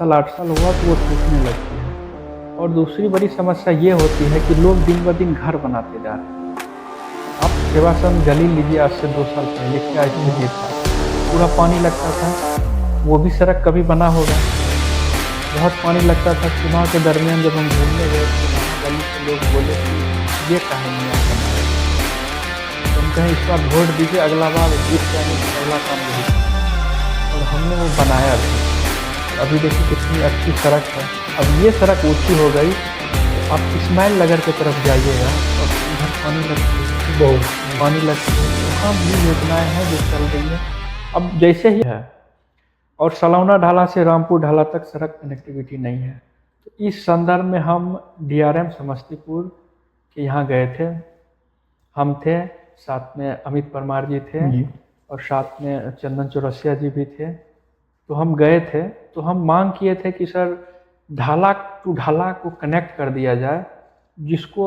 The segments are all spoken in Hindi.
साल 8 साल हुआ तो वो टूटने लगती है। और दूसरी बड़ी समस्या ये होती है कि लोग दिन ब दिन घर बनाते जा रहे हैं। आप सेवाश्रम गली लीजिए, आज से 2 साल पहले क्या स्थिति था, पूरा पानी लगता था। वो भी सड़क कभी बना होगा, बहुत पानी लगता था। चुनाव के दरमियान जब हम घूमने गए तो वहाँ गली के लोग बोले कि ये कहानी आप बनाए, तो हम कहें इस बार वोट दीजिए, अगला बार जीत जाने का अगला काम यही था। और हमने वो बनाया भी। अभी देखिए कितनी अच्छी सड़क है। अब ये सड़क ऊँची हो गई, तो आप इस्माइल नगर की तरफ जाइएगा और उधर पानी लगती है, बहुत पानी लगती है। वहाँ भी योजनाएँ हैं जो चल रही है अब जैसे ही है। और सलौना ढाला से रामपुर ढाला तक सड़क कनेक्टिविटी नहीं है। तो इस संदर्भ में हम DRM समस्तीपुर के यहाँ गए थे। हम थे, साथ में अमित परमार जी थे और साथ में चंदन चौरसिया जी भी थे। तो हम गए थे, तो हम मांग किए थे कि सर ढाला टू ढाला को कनेक्ट कर दिया जाए, जिसको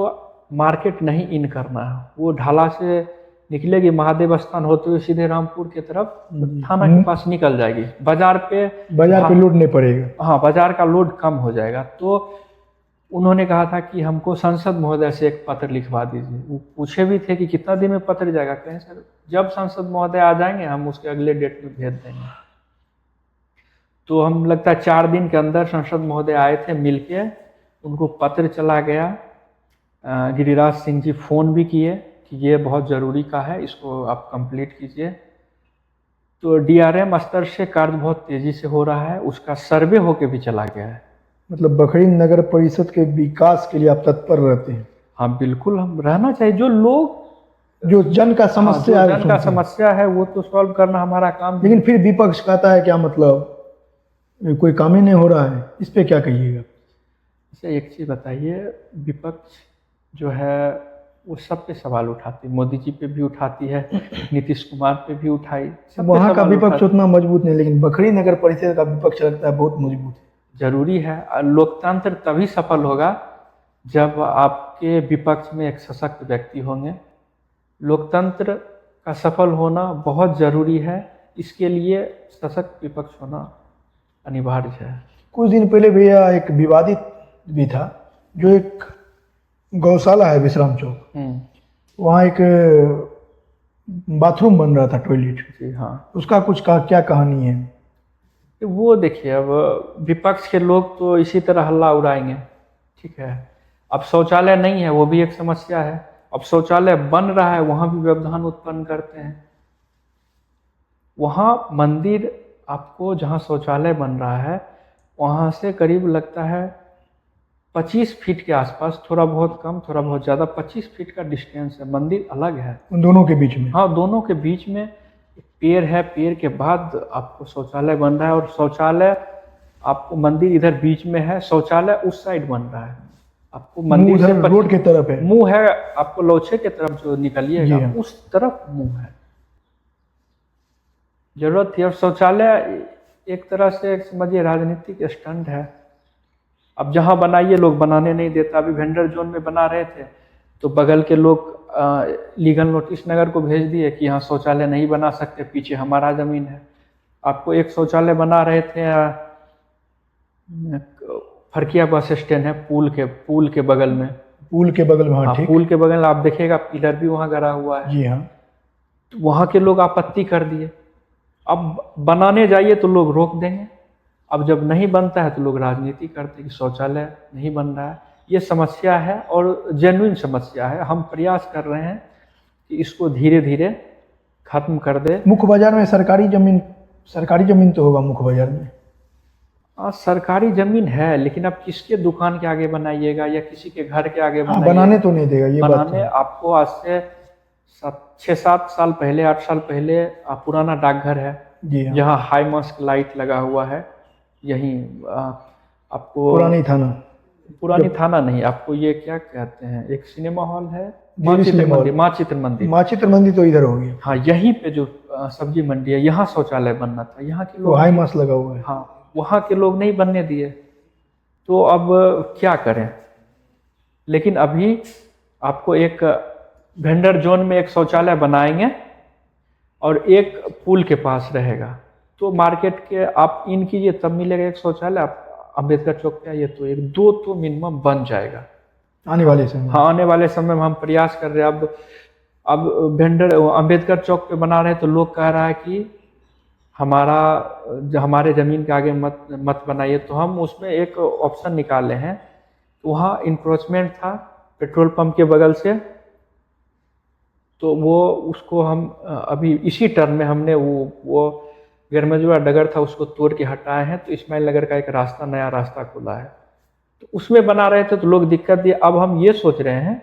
मार्केट नहीं इन करना है। वो ढाला से निकलेगी महादेव स्थान होते हुए सीधे रामपुर की तरफ थाना के पास निकल जाएगी। बाजार पे लोड नहीं पड़ेगा। हाँ, बाजार का लोड कम हो जाएगा। तो उन्होंने कहा था कि हमको सांसद महोदय से एक पत्र लिखवा दीजिए। वो पूछे भी थे कि कितना दिन में पत्र जाएगा। कहें सर जब सांसद महोदय आ जाएंगे हम उसके अगले डेट में भेज देंगे। तो हम लगता है 4 दिन के अंदर सांसद महोदय आए थे, मिलके उनको पत्र चला गया। गिरिराज सिंह जी फोन भी किए कि ये बहुत ज़रूरी का है, इसको आप कंप्लीट कीजिए। तो DRM स्तर से कार्य बहुत तेज़ी से हो रहा है, उसका सर्वे होके भी चला गया है। मतलब बखरी नगर परिषद के विकास के लिए आप तत्पर रहते हैं? हाँ बिल्कुल, हम रहना चाहिए। जो जन का समस्या है, जन का समस्या है वो तो सॉल्व करना हमारा काम। लेकिन फिर विपक्ष कहता है क्या मतलब कोई काम ही नहीं हो रहा है, इस पे क्या कहिएगा? इसे एक चीज़ बताइए, विपक्ष जो है वो सब पे सवाल उठाती है। मोदी जी पे भी उठाती है, नीतीश कुमार पे भी उठाई। वहाँ का विपक्ष उतना मजबूत नहीं, लेकिन बखरी नगर परिषद का विपक्ष लगता है बहुत मजबूत है। जरूरी है। लोकतंत्र तभी सफल होगा जब आपके विपक्ष में एक सशक्त व्यक्ति होंगे। लोकतंत्र का सफल होना बहुत जरूरी है, इसके लिए सशक्त विपक्ष होना अनिवार्य है। कुछ दिन पहले भैया एक विवादित भी था, जो एक गौशाला है विश्राम चौक, वहाँ एक बाथरूम बन रहा था, टॉयलेट। जी हाँ, उसका कुछ क्या कहानी है? वो देखिए, अब विपक्ष के लोग तो इसी तरह हल्ला उड़ाएंगे, ठीक है। अब शौचालय नहीं है, वो भी एक समस्या है। अब शौचालय बन रहा है, वहाँ भी व्यवधान उत्पन्न करते हैं। वहाँ मंदिर, आपको जहाँ शौचालय बन रहा है वहाँ से करीब लगता है 25 फीट के आसपास, थोड़ा बहुत कम थोड़ा बहुत ज़्यादा, 25 फीट का डिस्टेंस है। मंदिर अलग है उन दोनों के बीच में। हाँ, दोनों के बीच में पेड़ है, पेड़ के बाद आपको शौचालय बन रहा है। और शौचालय आपको, मंदिर इधर बीच में है, शौचालय उस साइड बन रहा है। आपको मंदिर से रोड की तरफ है, मुंह है, आपको लौछे की तरफ जो निकलिएगा उस तरफ मुंह है। जरूरत थी। और शौचालय एक तरह से समझिए राजनीतिक स्टंट है। अब जहाँ बनाइए लोग बनाने नहीं देता। अभी वेंडर जोन में बना रहे थे तो बगल के लोग लीगल नोटिस नगर को भेज दिए कि यहाँ शौचालय नहीं बना सकते, पीछे हमारा ज़मीन है। आपको एक शौचालय बना रहे थे फरकिया बस स्टैंड है, पुल के बगल में। पुल के बगल में, हाँ, पुल के बगल में आप देखिएगा पिलर भी वहाँ गड़ा हुआ है। जी हाँ। तो वहाँ के लोग आपत्ति कर दिए। अब बनाने जाइए तो लोग रोक देंगे। अब जब नहीं बनता है तो लोग राजनीति करते हैं कि शौचालय नहीं बन रहा है। ये समस्या है और जेन्युइन समस्या है। हम प्रयास कर रहे हैं कि इसको धीरे धीरे खत्म कर दे। मुख्य बाजार में सरकारी जमीन तो होगा मुख्य बाजार में? हाँ, सरकारी जमीन है, लेकिन आप किसके दुकान के आगे बनाइएगा या किसी के घर के आगे बनाइएगा? बनाने तो नहीं देगा ये बनाने आपको आज से 6-7 साल पहले, 8 साल पहले पुराना डाकघर है जहाँ हाई मास्क लाइट लगा हुआ है। यहीं आपको पुरानी थाना नहीं, आपको ये क्या कहते हैं, एक सिनेमा हॉल है, माँ चित्र मंदिर तो इधर हो गया। हाँ, यहीं पे जो सब्जी मंडी है, यहाँ शौचालय बनना था। यहाँ के लोग हाई मास्क लगा हुआ है। हाँ, वहाँ के लोग नहीं बनने दिए। तो अब क्या करें? लेकिन अभी आपको एक वेंडर जोन में एक शौचालय बनाएंगे और एक पुल के पास रहेगा। तो मार्केट के आप इन कीजिए तब मिलेगा एक शौचालय। आप अम्बेडकर चौक पे आइए तो एक दो तो मिनिमम बन जाएगा आने वाले समय हाँ आने वाले समय में हम प्रयास कर रहे हैं। अब वेंडर अम्बेडकर चौक पे बना रहे हैं तो लोग कह रहा है कि हमारे ज़मीन के आगे मत मत बनाइए, तो हम उसमें एक ऑप्शन निकाले हैं। वहाँ इंक्रोचमेंट था पेट्रोल पंप के बगल से, तो वो उसको हम अभी इसी टर्म में हमने वो गरमजुआ डगर था उसको तोड़ के हटाए हैं, तो इस्माइल नगर का एक रास्ता नया रास्ता खुला है, तो उसमें बना रहे थे तो लोग दिक्कत दिए। अब हम ये सोच रहे हैं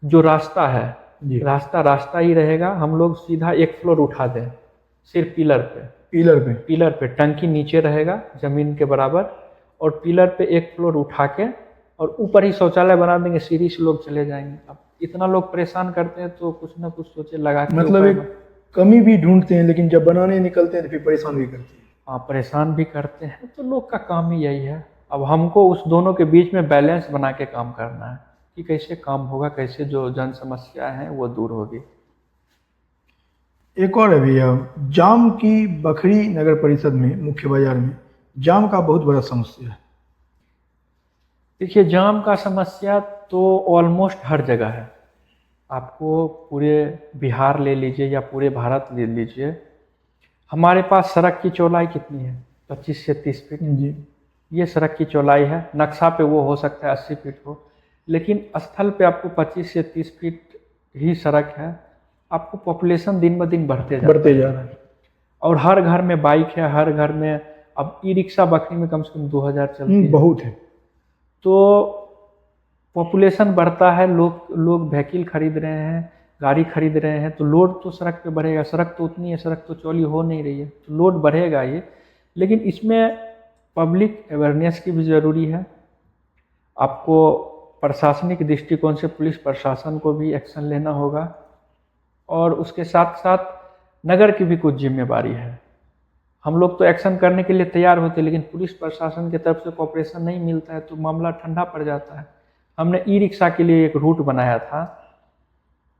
जो रास्ता है जी रास्ता ही रहेगा, हम लोग सीधा एक फ्लोर उठा दें सिर्फ पिलर पे टंकी नीचे रहेगा जमीन के बराबर, और पिलर पे एक फ्लोर उठा के और ऊपर ही शौचालय बना देंगे, सीढ़ी से लोग चले जाएंगे। अब इतना लोग परेशान करते हैं तो कुछ ना कुछ सोचे लगा के मतलब ऊपर एक कमी भी ढूंढते हैं, लेकिन जब बनाने निकलते हैं तो फिर परेशान भी करते हैं। हाँ परेशान भी करते हैं, तो लोग का काम ही यही है। अब हमको उस दोनों के बीच में बैलेंस बना के काम करना है कि कैसे काम होगा, कैसे जो जन समस्या है वो दूर होगी। एक और है भैया, जाम की बखरी नगर परिषद में मुख्य बाजार में जाम का बहुत बड़ा समस्या है। देखिए जाम का समस्या तो ऑलमोस्ट हर जगह है। आपको पूरे बिहार ले लीजिए या पूरे भारत ले लीजिए, हमारे पास सड़क की चौड़ाई कितनी है 25 से 30 फीट। जी ये सड़क की चौड़ाई है, नक्शा पे वो हो सकता है 80 फीट हो, लेकिन स्थल पे आपको 25 से 30 फीट ही सड़क है। आपको पॉपुलेशन दिन ब दिन बढ़ते जा रहा है। और हर घर में बाइक है, हर घर में अब ई रिक्शा बखरी में कम से कम 2000 चलती है। बहुत है। तो पॉपुलेशन बढ़ता है, लोग व्हीकल खरीद रहे हैं, गाड़ी खरीद रहे हैं, तो लोड तो सड़क पे बढ़ेगा। सड़क तो उतनी है, सड़क तो चौड़ी हो नहीं रही है, तो लोड बढ़ेगा ये। लेकिन इसमें पब्लिक अवेयरनेस की भी ज़रूरी है। आपको प्रशासनिक दृष्टिकोण से पुलिस प्रशासन को भी एक्शन लेना होगा, और उसके साथ साथ नगर की भी कुछ जिम्मेवारी है। हम लोग तो एक्शन करने के लिए तैयार होते हैं, लेकिन पुलिस प्रशासन की तरफ से कोऑपरेशन नहीं मिलता है तो मामला ठंडा पड़ जाता है। हमने ई रिक्शा के लिए एक रूट बनाया था,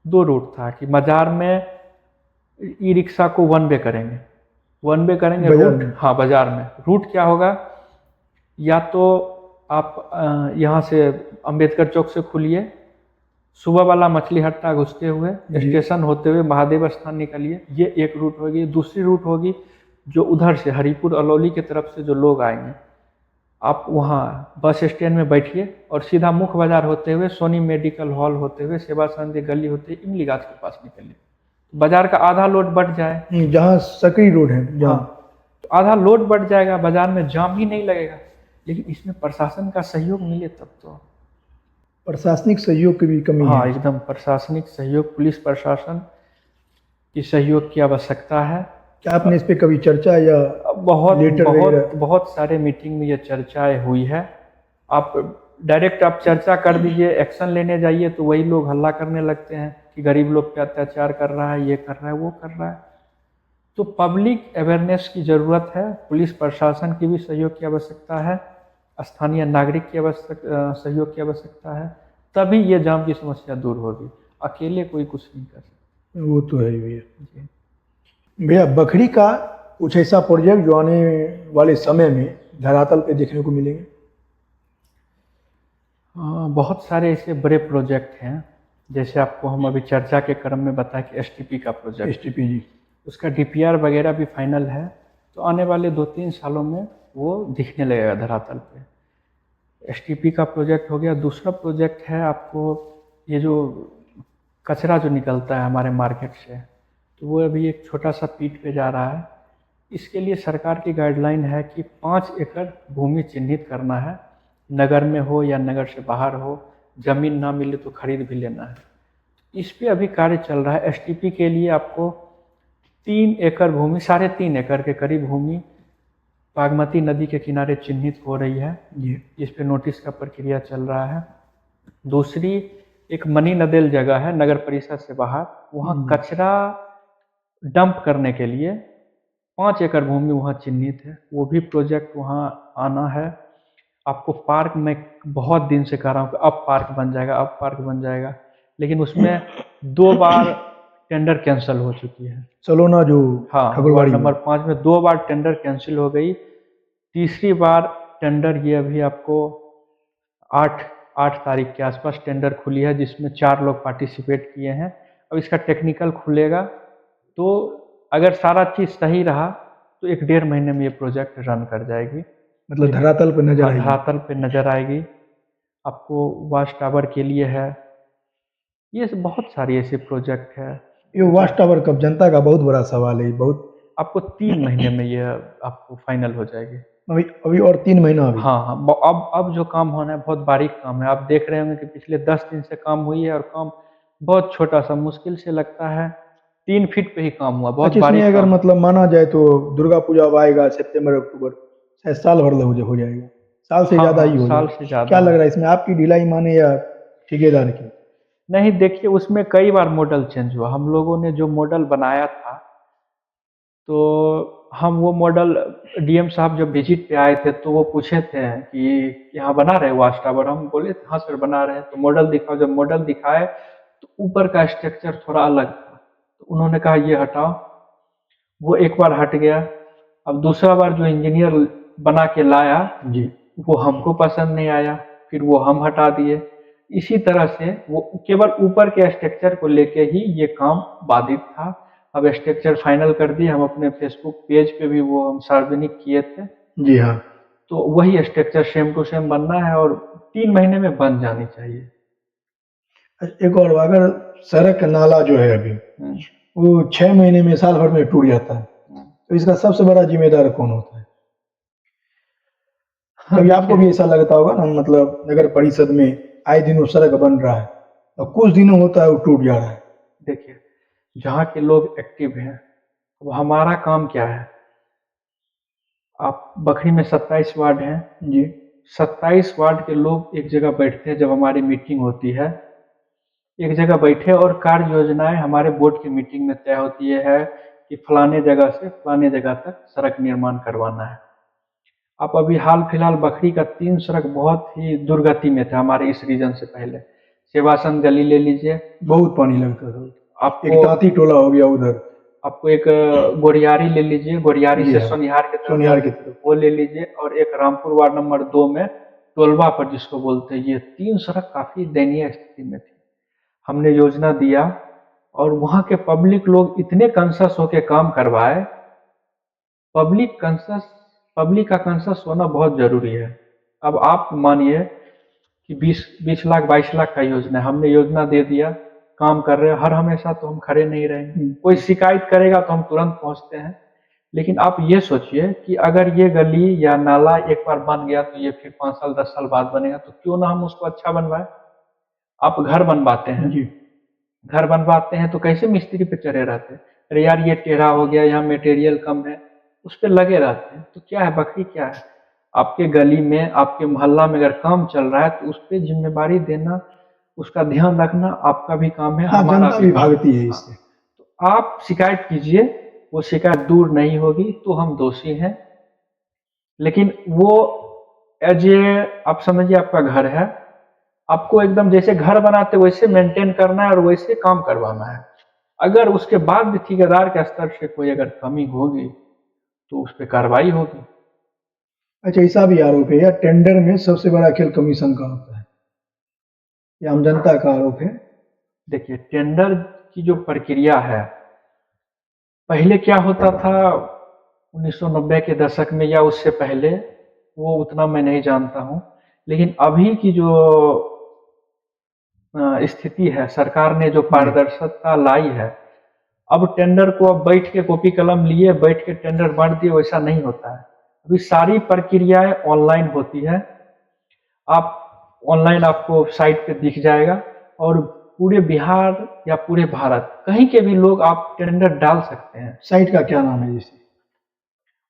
2 रूट था कि बाजार में ई रिक्शा को वन वे करेंगे बाजार रूट। में? हाँ बाजार में रूट क्या होगा, या तो आप यहाँ से अम्बेडकर चौक से खुलिए, सुबह वाला मछली हट्टा घुसते हुए स्टेशन होते हुए महादेव स्थान निकलिए, ये एक रूट होगी। दूसरी रूट होगी जो उधर से हरिपुर अलौली की तरफ से जो लोग आएंगे, आप वहाँ बस स्टैंड में बैठिए और सीधा मुख्य बाजार होते हुए सोनी मेडिकल हॉल होते हुए सेवा समिति गली होते हुए इमली गाछ के पास निकलिए, बाजार का आधा लोड बढ़ जाए। जहाँ सकरी रोड है जहाँ तो आधा लोड बढ़ जाएगा, बाजार में जाम ही नहीं लगेगा। लेकिन इसमें प्रशासन का सहयोग मिले तब तो। प्रशासनिक सहयोग की भी कमी हाँ है। एकदम प्रशासनिक सहयोग, पुलिस प्रशासन की सहयोग की आवश्यकता है। क्या आपने इस पे कभी चर्चा या बहुत सारे मीटिंग में ये चर्चाएं हुई है। आप डायरेक्ट आप चर्चा कर दीजिए, एक्शन लेने जाइए तो वही लोग हल्ला करने लगते हैं कि गरीब लोग पे अत्याचार कर रहा है, ये कर रहा है, वो कर रहा है। तो पब्लिक अवेयरनेस की ज़रूरत है, पुलिस प्रशासन की भी सहयोग की आवश्यकता है, स्थानीय नागरिक की सहयोग की आवश्यकता है, तभी ये जाम की समस्या दूर होगी। अकेले कोई कुछ नहीं कर सकता। वो तो है भैया। भैया बखरी का कुछ ऐसा प्रोजेक्ट जो आने वाले समय में धरातल पे देखने को मिलेंगे? बहुत सारे ऐसे बड़े प्रोजेक्ट हैं, जैसे आपको हम अभी चर्चा के क्रम में बताया कि एसटीपी का प्रोजेक्ट, एसटीपी जी, उसका डीपीआर वगैरह भी फाइनल है, तो आने वाले 2-3 सालों में वो दिखने लगेगा धरातल पे। एसटीपी का प्रोजेक्ट हो गया। दूसरा प्रोजेक्ट है आपको ये जो कचरा जो निकलता है हमारे मार्केट से, तो वो अभी एक छोटा सा पीठ पे जा रहा है। इसके लिए सरकार की गाइडलाइन है कि 5 एकड़ भूमि चिन्हित करना है, नगर में हो या नगर से बाहर हो, ज़मीन ना मिले तो खरीद भी लेना है। इस पे अभी कार्य चल रहा है। एसटीपी के लिए आपको 3 एकड़ भूमि, 3.5 एकड़ के करीब भूमि बागमती नदी के किनारे चिन्हित हो रही है, इस पे नोटिस का प्रक्रिया चल रहा है। दूसरी एक मनी नदेल जगह है नगर परिषद से बाहर, वहाँ कचरा डंप करने के लिए 5 एकड़ भूमि वहाँ चिन्हित है, वो भी प्रोजेक्ट वहाँ आना है। आपको पार्क में बहुत दिन से कह रहा हूँ कि अब पार्क बन जाएगा, लेकिन उसमें 2 बार टेंडर कैंसिल हो चुकी है। सलोना जो हाँ, वार्ड ठाकुरबाड़ी नंबर 5 में 2 बार टेंडर कैंसिल हो गई। तीसरी बार टेंडर ये अभी आपको 8 8 तारीख के आसपास टेंडर खुली है, जिसमें 4 लोग पार्टिसिपेट किए हैं। अब इसका टेक्निकल खुलेगा, तो अगर सारा चीज़ सही रहा तो 1 डेढ़ महीने में ये प्रोजेक्ट रन कर जाएगी। मतलब धरातल पर नजर हाँ, आएगी। धरातल पे नज़र आएगी। आपको वॉच टावर के लिए है, ये बहुत सारी ऐसे प्रोजेक्ट है। ये वॉच टावर कब, जनता का बहुत बड़ा सवाल है, बहुत। आपको 3 महीने में ये आपको फाइनल हो जाएगी। अभी अभी और 3 महीना अभी। हाँ, हाँ, अब जो काम होना है बहुत बारीक काम है। आप देख रहे होंगे कि पिछले 10 दिन से काम हुई है, और काम बहुत छोटा-सा, मुश्किल से लगता है 3 फीट पे ही काम हुआ, बहुत अच्छा, इसमें बारीक अगर काम। मतलब माना जाए तो दुर्गा पूजा अब आएगा सितंबर अक्टूबर, शायद साल भर हो जाएगा, साल से हाँ, ज्यादा हाँ, ही हो साल जाएगा। से ज़्यादा क्या लग हो। रहा है इसमें, आपकी ढिलाई माने या ठेकेदार की? नहीं, देखिए, उसमें कई बार मॉडल चेंज हुआ। हम लोगों ने जो मॉडल बनाया था, तो हम वो मॉडल, डीएम साहब जब विजिट पे आए थे तो वो पूछे थे कि यहाँ बना रहे हो वॉच टावर? हम बोले हाँ सर बना रहे हैं। तो मॉडल दिखाओ। जब मॉडल दिखाए तो ऊपर का स्ट्रक्चर थोड़ा अलग था, तो उन्होंने कहा ये हटाओ। वो एक बार हट गया। अब दूसरा बार जो इंजीनियर बना के लाया, जी। वो हमको पसंद नहीं आया, फिर वो हम हटा दिए। इसी तरह से वो केवल ऊपर के स्ट्रक्चर को लेके ही ये काम बाधित था। अब स्ट्रक्चर फाइनल कर दिए, हम अपने फेसबुक पेज पे भी वो हम सार्वजनिक किए थे। जी हाँ। तो वही स्ट्रक्चर सेम टू सेम बनना है, और 3 महीने में बन जानी चाहिए। एक और, अगर सड़क नाला जो है अभी, हम्म, वो 6 महीने में, साल भर में टूट जाता है, हम्म। तो इसका सबसे बड़ा जिम्मेदार कौन होता है? हाँ, कभी आपको देखिए, भी ऐसा लगता होगा ना, मतलब नगर परिषद में आए दिन वो सड़क बन रहा है, और कुछ दिनों होता है वो टूट जा रहा है। देखिए, जहाँ के लोग एक्टिव हैं, अब हमारा काम क्या है? आप बखरी में 27 वार्ड हैं। जी। 27 वार्ड के लोग एक जगह बैठते हैं, जब हमारी मीटिंग होती है, एक जगह बैठे, और कार्य योजनाएं हमारे बोर्ड की मीटिंग में तय होती है कि फलाने जगह से फलाने जगह तक सड़क निर्माण करवाना है। आप अभी हाल फिलहाल बखरी का 3 सड़क बहुत ही दुर्गति में था हमारे इस रीजन से पहले। सेवासन गली ले लीजिए। बहुत पानी लगता था। एक आपको तांती टोला हो गया उधर। आपको एक गोरियारी ले लीजिए, गोरियारी जी से हाँ। सोनिहार की तरफ सोनिहार की जाते, तरफ। वो ले लीजिए। और एक रामपुर वार्ड नंबर 2 में टोलवा पर जिसको बोलते हैं, ये 3 सड़क काफी दयनीय स्थिति में थी। हमने योजना दिया, और वहां के पब्लिक लोग इतने कंसस होके काम करवाए। पब्लिक का कंसस होना बहुत जरूरी है। अब आप मानिए कि 20 लाख 22 लाख का योजना है, हमने योजना दे दिया, काम कर रहे हैं। हर हमेशा तो हम खड़े नहीं रहेंगे, कोई शिकायत करेगा तो हम तुरंत पहुंचते हैं। लेकिन आप ये सोचिए कि अगर ये गली या नाला एक बार बन गया तो ये फिर 5 साल 10 साल बाद बनेगा, तो क्यों ना हम उसको अच्छा बनवाए। आप घर बनवाते हैं, जी। घर बनवाते हैं तो कैसे मिस्त्री पे चढ़े रहते हैं? अरे यार ये टेढ़ा हो गया, यहाँ मटेरियल कम है, उस पे लगे रहते हैं। तो क्या है, बकरी क्या है? आपके गली में, आपके मोहल्ला में अगर काम चल रहा है तो उस पे जिम्मेवारी देना, उसका ध्यान रखना आपका भी काम है, हाँ, हमारा जनता भी भी काम है। भागती है हाँ, इससे। तो आप शिकायत कीजिए, वो शिकायत दूर नहीं होगी तो हम दोषी हैं। लेकिन वो एज ए, आप समझिए आपका घर है, आपको एकदम जैसे घर बनाते वैसे मेंटेन करना है और वैसे काम करवाना है। अगर उसके बाद भी ठेकेदार के स्तर से कोई अगर कमी होगी तो उस पर कार्रवाई होगी। अच्छा, ऐसा भी आरोप है, या टेंडर में सबसे बड़ा खेल कमीशन का होता है, ये आम जनता का आरोप है। देखिए, टेंडर की जो प्रक्रिया है, पहले क्या होता था 1990 के दशक में या उससे पहले, वो उतना मैं नहीं जानता हूँ। लेकिन अभी की जो स्थिति है, सरकार ने जो जी। पारदर्शिता लाई है, अब टेंडर को अब बैठ के कॉपी कलम लिए बैठ के टेंडर बांट दिए, वैसा नहीं होता है। अभी सारी प्रक्रियाएं ऑनलाइन होती है। आप ऑनलाइन, आपको साइट पे दिख जाएगा, और पूरे बिहार या पूरे भारत कहीं के भी लोग आप टेंडर डाल सकते हैं। साइट का क्या नाम है जैसे?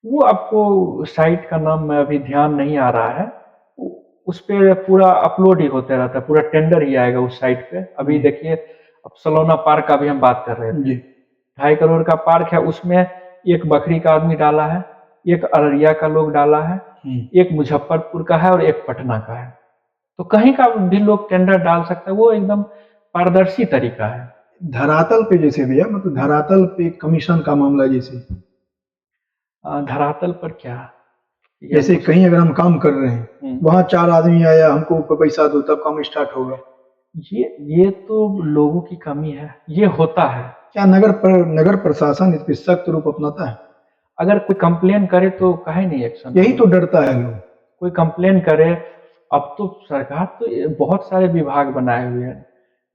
वो आपको साइट का नाम मैं अभी ध्यान नहीं आ रहा है। उस पे पूरा अपलोड ही होता रहता है, पूरा टेंडर ही आएगा उस साइट पे। अभी देखिए, अब सलोना पार्क का भी हम बात कर रहे थे, जी। 2.5 करोड़ का पार्क है, उसमें एक बखरी का आदमी डाला है, एक अररिया का लोग डाला है, एक मुजफ्फरपुर का है, और एक पटना का है। तो कहीं का भी लोग टेंडर डाल सकता है, वो एकदम पारदर्शी तरीका है। धरातल पे जैसे भैया, मतलब धरातल पे कमीशन का मामला जैसे, धरातल पर क्या? ये जैसे हमको कहीं अगर हम काम कर रहे हैं, हम्म, वहां 4 आदमी आया, हमको पैसा दो, तब काम स्टार्ट होगा। ये तो लोगों की कमी है, ये होता है। क्या नगर प्रशासन इस पे सख्त रूप अपनाता है? अगर कोई कंप्लेन करे तो काहे नहीं एक्शन यही होगा? तो डरता है लोग। कोई कंप्लेन करे। अब तो सरकार तो बहुत सारे विभाग बनाए हुए हैं।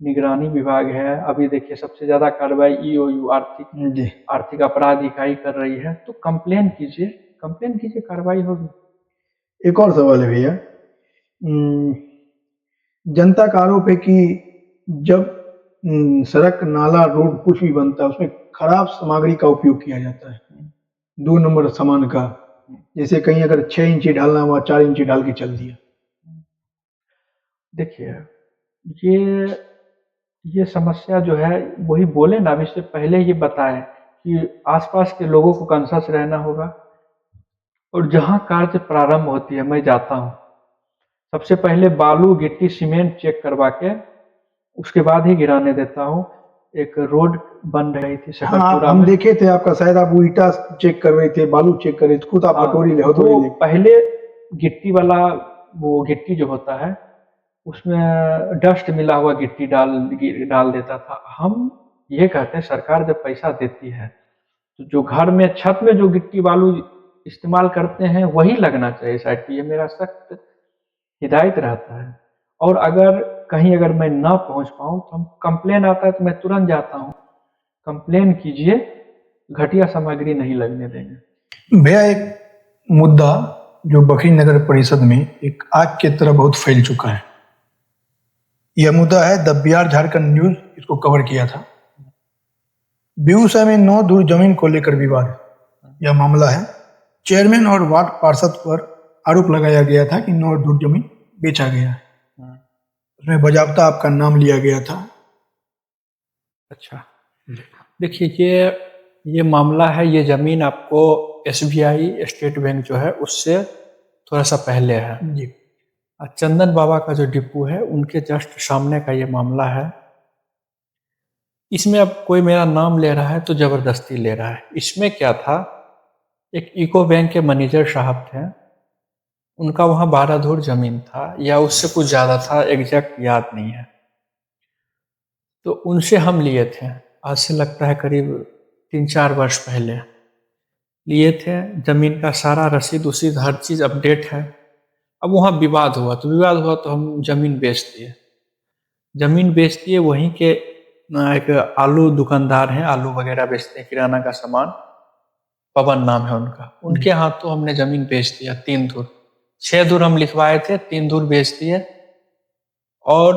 निगरानी विभाग है, अभी देखिए सबसे ज्यादा कार्रवाई ईओयू आर्थिक जी। आर्थिक अपराध इकाई कर रही है, तो कंप्लेन कीजिए, कार्रवाई होगी। एक और सवाल है भैया। हम्म, जनता का आरोप है कि जब सड़क, नाला, रोड कुछ भी बनता है, उसमें खराब सामग्री का उपयोग किया जाता है, 2 नंबर सामान का। जैसे कहीं अगर 6 इंची ढालना हुआ, 4 इंची ढाल के चल दिया। देखिए, ये ये समस्या जो है, वही बोले ना, अभी इससे पहले ये बताएं कि आसपास के लोगों को कॉन्शस रहना होगा। और जहाँ कार्य प्रारंभ होती है, मैं जाता हूँ, सबसे पहले बालू गिट्टी सीमेंट चेक करवा के उसके बाद ही गिराने देता हूँ। एक रोड बन रही थी हाँ, आप शकरपुरा हम में। देखे थे आपका, शायद आप वो ईटा चेक कर रहे थे, बालू चेक कर रहे थे, खुद आप हाँ, हथौड़ी वो लेके। पहले गिट्टी वाला, वो गिट्टी जो होता है उसमें डस्ट मिला हुआ गिट्टी डाल देता था। हम ये कहते हैं, सरकार जब पैसा देती है तो जो घर में छत में जो गिट्टी बालू इस्तेमाल करते हैं वही लगना चाहिए साइड पे, ये मेरा सख्त हिदायत रहता है। और अगर मैं ना पहुंच पाऊं तो हम कंप्लेन आता है तो मैं तुरंत जाता हूं। कंप्लेन कीजिए, घटिया सामग्री नहीं लगने देंगे। भैया, एक मुद्दा जो बखरी नगर परिषद में एक आग की तरह बहुत फैल चुका है, यह मुद्दा है द बिहार झारखंड न्यूज इसको कवर किया था। बेगूसराय में 9 धुर जमीन को लेकर विवाद है। यह मामला है, चेयरमैन और वार्ड पार्षद पर आरोप लगाया गया था कि 9 धुर जमीन बेचा गया है। उसमें बाजाबता आपका नाम लिया गया था। अच्छा, देखिए, ये मामला है, ये जमीन आपको एसबीआई स्टेट बैंक जो है उससे थोड़ा सा पहले है। जी। चंदन बाबा का जो डिपो है उनके जस्ट सामने का ये मामला है। इसमें अब कोई मेरा नाम ले रहा है तो जबरदस्ती ले रहा है। इसमें क्या था, एक इको बैंक के मैनेजर साहब थे, उनका वहाँ 12 धुर जमीन था या उससे कुछ ज़्यादा था, एग्जैक्ट याद नहीं है। तो उनसे हम लिए थे, आज से लगता है करीब 3-4 वर्ष पहले लिए थे। जमीन का सारा रसीद उसीद हर चीज़ अपडेट है। अब वहाँ विवाद हुआ तो हम जमीन बेच दिए। वहीं के एक आलू दुकानदार हैं, आलू वगैरह बेचते हैं, किराना का सामान, पवन नाम है उनका, उनके हाथों हमने जमीन बेच दिया 3 धुर। 6 धुर हम लिखवाए थे, 3 धुर बेच दिए। और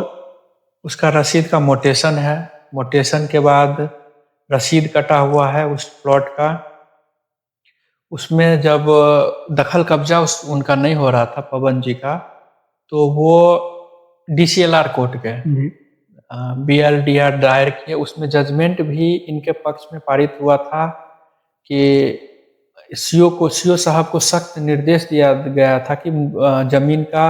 उसका रसीद का मोटेशन है, मोटेशन के बाद रसीद कटा हुआ है उस प्लॉट का। उसमें जब दखल कब्जा उनका नहीं हो रहा था, पवन जी का, तो वो डीसीएलआर कोर्ट गए, बीएलडीआर दायर किए। उसमें जजमेंट भी इनके पक्ष में पारित हुआ था कि सीओ साहब को सख्त निर्देश दिया गया था कि जमीन का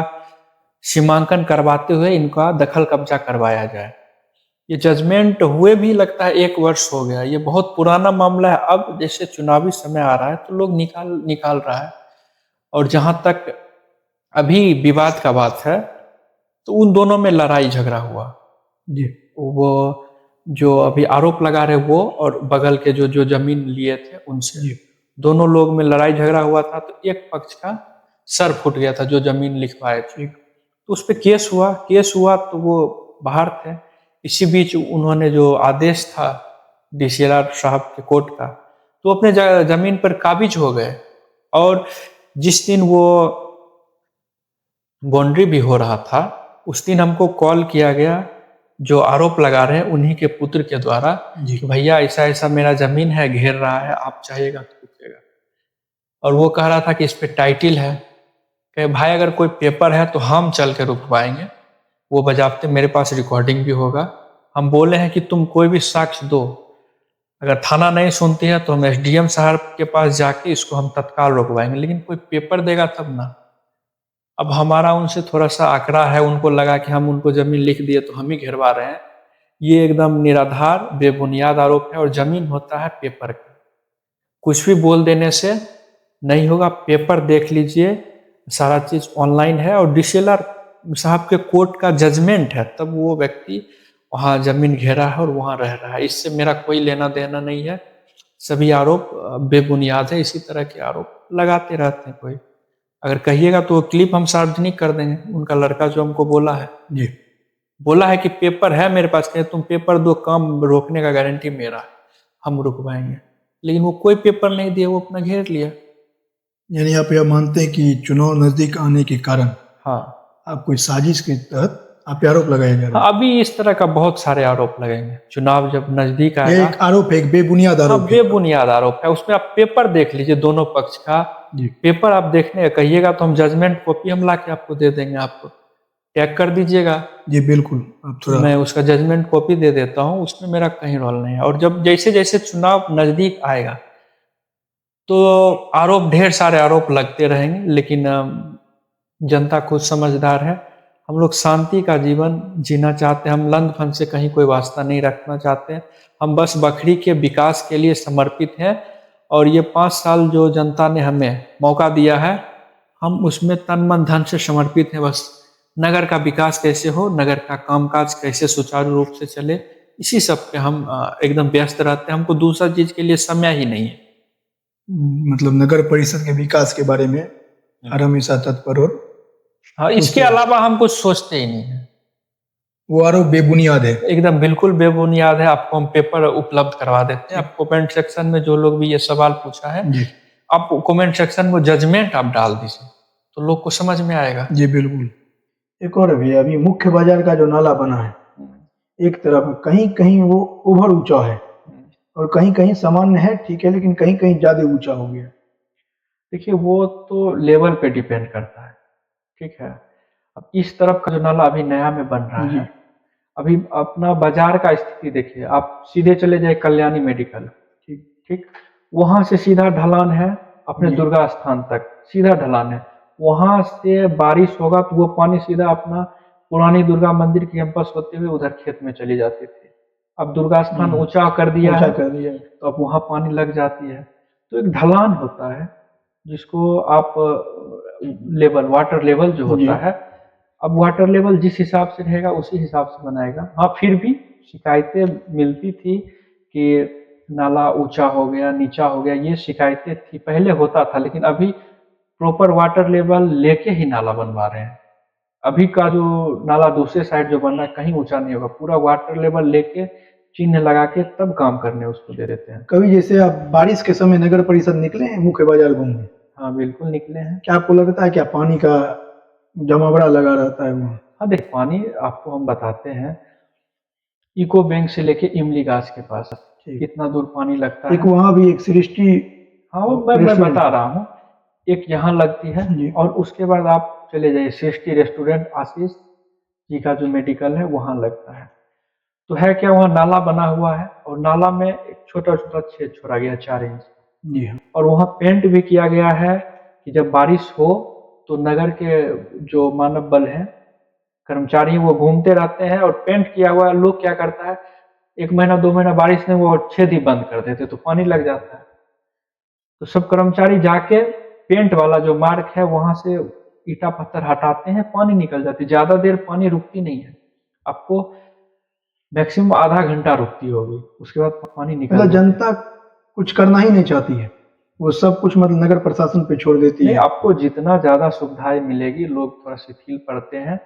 सीमांकन करवाते हुए इनका दखल कब्जा करवाया जाए। ये जजमेंट हुए भी लगता है 1 वर्ष हो गया। ये बहुत पुराना मामला है। अब जैसे चुनावी समय आ रहा है तो लोग निकाल रहा है। और जहां तक अभी विवाद का बात है, तो उन दोनों में लड़ाई झगड़ा हुआ जी। वो जो अभी आरोप लगा रहे वो और बगल के जो जो जमीन लिए थे उनसे, जी। दोनों लोग में लड़ाई झगड़ा हुआ था। तो एक पक्ष का सर फूट गया था जो जमीन लिखवाए थे, तो उस पर केस हुआ तो वो बाहर थे। इसी बीच उन्होंने जो आदेश था डीसीएलआर साहब के कोर्ट का, तो अपने जमीन पर काबिज हो गए। और जिस दिन वो बाउंड्री भी हो रहा था, उस दिन हमको कॉल किया गया, जो आरोप लगा रहे हैं उन्हीं के पुत्र के द्वारा, कि भैया ऐसा ऐसा मेरा जमीन है, घेर रहा है, आप चाहेगा तो रुकेगा। और वो कह रहा था कि इस पे टाइटिल है, कि भाई अगर कोई पेपर है तो हम चल के रुकवाएंगे, वो बजाते मेरे पास रिकॉर्डिंग भी होगा। हम बोले हैं कि तुम कोई भी साक्ष्य दो, अगर थाना नहीं सुनती है तो हम एसडीएम साहब के पास जाके इसको हम तत्काल रुकवाएंगे, लेकिन कोई पेपर देगा तब ना। अब हमारा उनसे थोड़ा सा आंकड़ा है, उनको लगा कि हम उनको जमीन लिख दिए तो हम ही घेरवा रहे हैं, ये एकदम निराधार बेबुनियाद आरोप है और जमीन होता है पेपर का। कुछ भी बोल देने से नहीं होगा, पेपर देख लीजिए, सारा चीज ऑनलाइन है और डीसीएलआर साहब के कोर्ट का जजमेंट है, तब वो व्यक्ति वहाँ जमीन घेरा है और वहाँ रह रहा है। इससे मेरा कोई लेना देना नहीं है, सभी आरोप बेबुनियाद है, इसी तरह के आरोप लगाते रहते हैं। कोई अगर कहिएगा तो वो क्लिप हम सार्वजनिक कर देंगे, उनका लड़का जो हमको बोला है, जी बोला है कि पेपर है मेरे पास, कहे तुम पेपर दो, काम रोकने का गारंटी मेरा है, हम रुकवाएंगे। लेकिन वो कोई पेपर नहीं दिया, वो अपना घेर लिया। यानी आप यह मानते हैं कि चुनाव नजदीक आने के कारण हाँ आप कोई साजिश के तहत आप पे आरोप लगाए जा रहे हाँ, अभी इस तरह का बहुत सारे आरोप लगेंगे, चुनाव जब नजदीक हैं। ये आएगा। एक आरोप है, एक बेबुनियाद हाँ, आरोप है। बेबुनियाद आरोप है, उसमें आप पेपर देख लीजिए दोनों पक्ष का। जी पेपर आप देखने कहिएगा तो हम जजमेंट कॉपी हम ला के आपको दे देंगे, आपको टैग कर दीजिएगा, जी बिल्कुल, आप थोड़ा मैं उसका जजमेंट कॉपी दे देता हूँ, उसमें मेरा कहीं रोल नहीं है। और जब जैसे जैसे चुनाव नजदीक आएगा तो आरोप, ढेर सारे आरोप लगते रहेंगे, लेकिन जनता खुद समझदार है। हम लोग शांति का जीवन जीना चाहते हैं, हम लंद फंद से कहीं कोई वास्ता नहीं रखना चाहते हैं। हम बस बखरी के विकास के लिए समर्पित हैं और ये 5 साल जो जनता ने हमें मौका दिया है, हम उसमें तन मन धन से समर्पित हैं। बस नगर का विकास कैसे हो, नगर का कामकाज कैसे सुचारू रूप से चले, इसी सब पे हम एकदम व्यस्त रहते हैं। हमको दूसरा चीज के लिए समय ही नहीं है। मतलब नगर परिषद के विकास के बारे में हर हमेशा तत्पर और हाँ, इसके अलावा हम कुछ सोचते ही नहीं है। वो आरोप बेबुनियाद है। एकदम बिल्कुल बेबुनियाद है। आपको हम पेपर उपलब्ध करवा देते हैं। आप कमेंट सेक्शन में जो लोग भी ये सवाल पूछा है, जी आप कमेंट सेक्शन में जजमेंट आप डाल दीजिए तो लोग को समझ में आएगा। जी बिल्कुल। एक और भैया, अभी मुख्य बाजार का जो नाला बना है, एक तरफ कहीं कहीं वो ओवर ऊंचा है और कहीं कहीं सामान्य है, ठीक है, लेकिन कहीं कहीं ज्यादा ऊंचा हो गया। देखिए, वो तो लेवल पे डिपेंड करता है, ठीक है। अब इस तरफ का जो नाला अभी नया में बन रहा जी है, अभी अपना बाजार का स्थिति देखिए, आप सीधे चले जाए कल्याणी मेडिकल, ठीक ठीक, वहां से सीधा ढलान है अपने जी। दुर्गा स्थान तक, सीधा ढलान है। वहां से बारिश होगा तो वो पानी सीधा अपना पुरानी दुर्गा मंदिर कैंपस होते हुए उधर खेत में चली जाती थी। अब दुर्गा स्थान ऊंचा कर दिया ऊंचा है कर दिया है। तो अब वहां पानी लग जाती है। तो एक ढलान होता है जिसको आप लेवल, वाटर लेवल जो जी होता है, अब वाटर लेवल जिस हिसाब से रहेगा उसी हिसाब से बनाएगा। हाँ, फिर भी शिकायतें मिलती थी कि नाला ऊंचा हो गया, नीचा हो गया, ये शिकायतें थी, पहले होता था। लेकिन अभी प्रॉपर वाटर लेवल लेके ही नाला बनवा रहे हैं। अभी का जो नाला दूसरे साइड जो बन रहा है, कहीं ऊंचा नहीं होगा, पूरा वाटर लेवल लेके चिन्ह लगा के तब काम करने उसको दे देते हैं। कभी जैसे आप बारिश के समय नगर परिषद निकले हैं मुख्य बाजार घूमने, हाँ, बिल्कुल निकले हैं। क्या आपको लगता है क्या पानी का जमावड़ा लगा रहता है वहाँ? हाँ, देख, पानी आपको हम बताते हैं, इको बैंक से लेके इमली गाछ के पास ठीक। कितना दूर पानी लगता एक है। वहाँ भी एक सृष्टि हाँ, वो मैं रेस्टोरेंट बता रहा हूँ, एक यहाँ लगती है जी और उसके बाद आप चले जाइए सृष्टि रेस्टोरेंट, आशीष जी का जो मेडिकल है वहाँ लगता है। तो है क्या, वहाँ नाला बना हुआ है और नाला में एक छोटा छोटा छेद छोड़ा गया 4 इंच, जी हाँ और वहाँ पेंट भी किया गया है कि जब बारिश हो तो नगर के जो मानव बल है, कर्मचारी, वो घूमते रहते हैं और पेंट किया हुआ है। लोग क्या करता है, 1 महीना 2 महीना बारिश में वो छेद ही बंद कर देते तो पानी लग जाता है। तो सब कर्मचारी जाके पेंट वाला जो मार्क है वहां से ईटा पत्थर हटाते हैं, पानी निकल जाती है। ज्यादा देर पानी रुकती नहीं है, आपको मैक्सिमम आधा घंटा रुकती होगी, उसके बाद पानी निकल मतलब जाती है। जनता कुछ करना ही नहीं चाहती है, वो सब कुछ मतलब नगर प्रशासन पे छोड़ देती नहीं, है। आपको जितना ज्यादा सुविधाएं मिलेगी लोग थोड़ा शिथिल पड़ते हैं।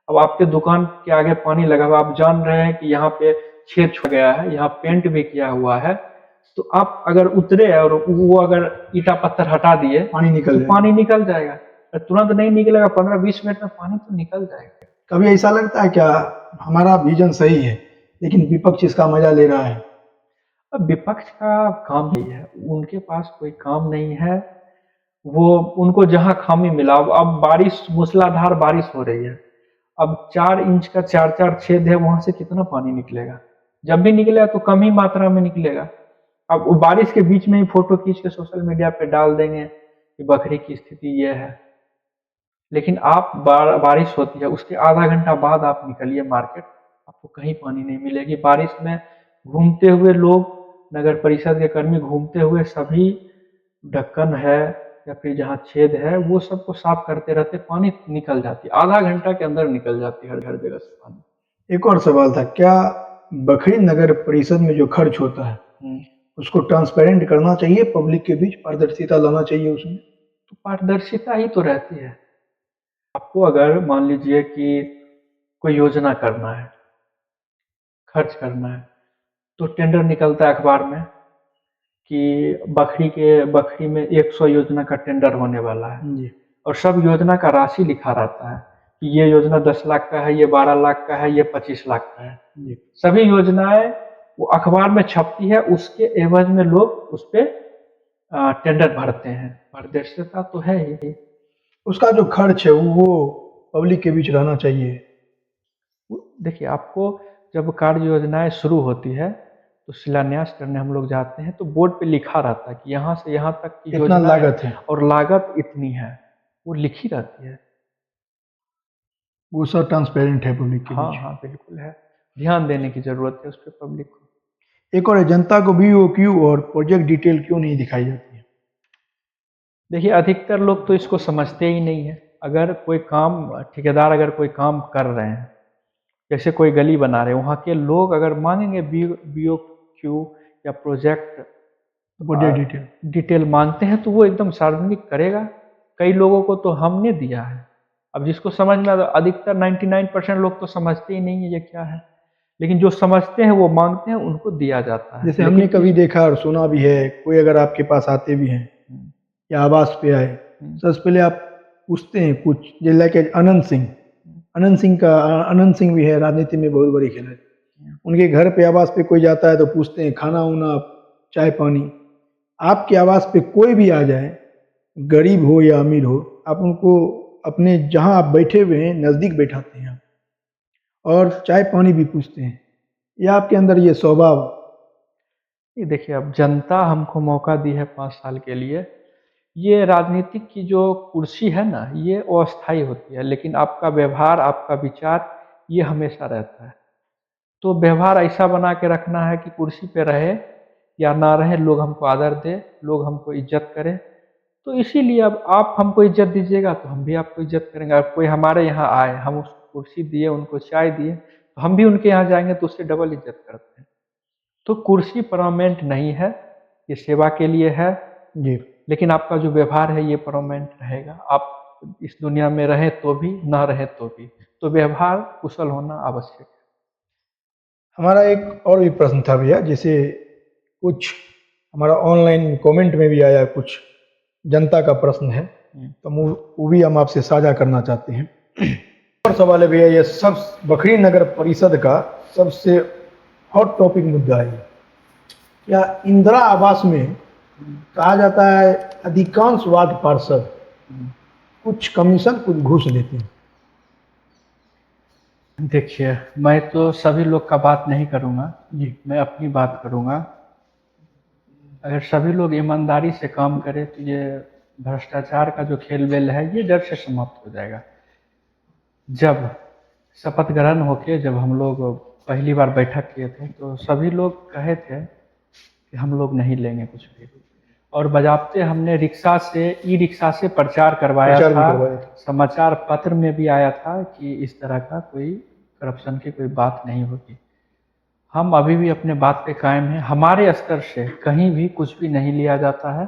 अब आपके दुकान के आगे पानी लगा हुआ, आप जान रहे हैं कि यहाँ पे छेद छूट गया है, यहाँ पेंट भी किया हुआ है, तो आप अगर उतरे और वो अगर ईटा पत्थर हटा दिए पानी निकल तो जाएगा। पानी निकल जाएगा। और तुरंत नहीं निकलेगा, 15-20 मिनट में पानी तो निकल जाएगा। कभी ऐसा लगता है क्या हमारा विजन सही है लेकिन विपक्ष इसका मजा ले रहा है? अब विपक्ष का काम ही है, उनके पास कोई काम नहीं है, वो उनको जहां खामी मिला। अब बारिश, मूसलाधार बारिश हो रही है, अब 4 इंच का 4-4 छेद है, वहां से कितना पानी निकलेगा? जब भी निकलेगा तो कम ही मात्रा में निकलेगा। अब वो बारिश के बीच में ही फोटो खींच के सोशल मीडिया पे डाल देंगे कि बकरी की स्थिति ये है। लेकिन आप बारिश होती है उसके आधा घंटा बाद आप निकलिए मार्केट, आपको कहीं पानी नहीं मिलेगी। बारिश में घूमते हुए लोग, नगर परिषद के कर्मी घूमते हुए सभी ढक्कन है या फिर जहाँ छेद है वो सबको साफ करते रहते, पानी निकल जाती है, आधा घंटा के अंदर निकल जाती है हर हर जगह से पानी। एक और सवाल था, क्या बखरी नगर परिषद में जो खर्च होता है उसको ट्रांसपेरेंट करना चाहिए, पब्लिक के बीच पारदर्शिता लाना चाहिए उसमें? तो पारदर्शिता ही तो रहती है। आपको अगर मान लीजिए कि कोई योजना करना है, खर्च करना है, तो टेंडर निकलता है अखबार में कि बखरी में 100 योजना का टेंडर होने वाला है, जी और सब योजना का राशि लिखा रहता है कि ये योजना 10 लाख का है, ये 12 लाख का है, ये 25 लाख का है। जी। सभी योजनाएं वो अखबार में छपती है, उसके एवज में लोग उस पे टेंडर भरते हैं। पारदर्शिता तो है ही। उसका जो खर्च है वो पब्लिक के बीच रहना चाहिए। देखिए, आपको जब कार्य योजनाएं शुरू होती है तो शिलान्यास करने हम लोग जाते हैं तो बोर्ड पे लिखा रहता है कि यहाँ से यहाँ तक की इतना योजना लागत है, और लागत इतनी है, वो लिखी रहती है। वो सब ट्रांसपेरेंट है पब्लिक के हाँ बीच। हाँ बिल्कुल है, ध्यान देने की जरूरत है उस पर पब्लिक को। एक और है, जनता को बीओक्यू और प्रोजेक्ट डिटेल क्यों नहीं दिखाई जाती है? देखिए, अधिकतर लोग तो इसको समझते ही नहीं है। अगर कोई काम, ठेकेदार अगर कोई काम कर रहे हैं, जैसे कोई गली बना रहे हैं, वहाँ के लोग अगर मांगेंगे BOQ या प्रोजेक्ट प्रोजेक्ट डिटेल डिटेल मांगते हैं तो वो एकदम सार्वजनिक करेगा। कई लोगों को तो हमने दिया है। अब जिसको समझ में अधिकतर 99% लोग तो समझते ही नहीं है ये क्या है, लेकिन जो समझते हैं वो मांगते हैं, उनको दिया जाता है। जैसे हमने कभी देखा और सुना भी है, कोई अगर आपके पास आते भी हैं हम्म, या आवास पे आए, सबसे पहले आप पूछते हैं कुछ, जैसे लाइक अनंत सिंह भी है, राजनीति में बहुत बड़ी खिलाड़ी। उनके घर पे आवास पे कोई जाता है तो पूछते हैं खाना वाना, चाय पानी। आपके आवास पे कोई भी आ जाए, गरीब हो या अमीर हो, आप उनको अपने जहां आप बैठे हुए हैं नजदीक बैठाते हैं और चाय पानी भी पूछते हैं। या आपके अंदर ये स्वभाव? ये देखिए, अब जनता हमको मौका दी है 5 साल के लिए। ये राजनीतिक की जो कुर्सी है ना, ये अस्थायी होती है, लेकिन आपका व्यवहार, आपका विचार, ये हमेशा रहता है। तो व्यवहार ऐसा बना के रखना है कि कुर्सी पे रहे या ना रहे, लोग हमको आदर दे, लोग हमको इज्जत करें। तो इसीलिए अब आप हमको इज्जत दीजिएगा तो हम भी आपको इज्जत करेंगे। अब कोई हमारे यहाँ आए, हम उसको कुर्सी दिए, उनको चाय दिए, तो हम भी उनके यहाँ जाएंगे तो उससे डबल इज्जत करते हैं। तो कुर्सी परमानेंट नहीं है, ये सेवा के लिए है। जी। लेकिन आपका जो व्यवहार है ये परमानेंट रहेगा। आप इस दुनिया में रहें तो भी, ना रहें तो भी। तो व्यवहार कुशल होना आवश्यक है। हमारा एक और भी प्रश्न था भैया, जैसे कुछ हमारा ऑनलाइन कमेंट में भी आया, कुछ जनता का प्रश्न है, तो वो भी हम आपसे साझा करना चाहते हैं। और सवाल है भैया, ये सब बखरी नगर परिषद का सबसे हॉट टॉपिक मुद्दा है। क्या इंदिरा आवास में कहा जाता है अधिकांश वार्ड पार्षद कुछ कमीशन, कुछ घूस लेते हैं? देखिए, मैं तो सभी लोग का बात नहीं करूँगा जी। मैं अपनी बात करूँगा। अगर सभी लोग ईमानदारी से काम करें तो ये भ्रष्टाचार का जो खेल वेल है ये जड़ से समाप्त हो जाएगा। जब शपथ ग्रहण होके जब हम लोग पहली बार बैठक किए थे तो सभी लोग कहे थे कि हम लोग नहीं लेंगे कुछ भी, और बजाबते हमने ई रिक्शा से प्रचार करवाया प्रचार भी था। करवाया था। समाचार पत्र में भी आया था कि इस तरह का कोई करप्शन की कोई बात नहीं होगी। हम अभी भी अपने बात पे कायम हैं। हमारे स्तर से कहीं भी कुछ भी नहीं लिया जाता है,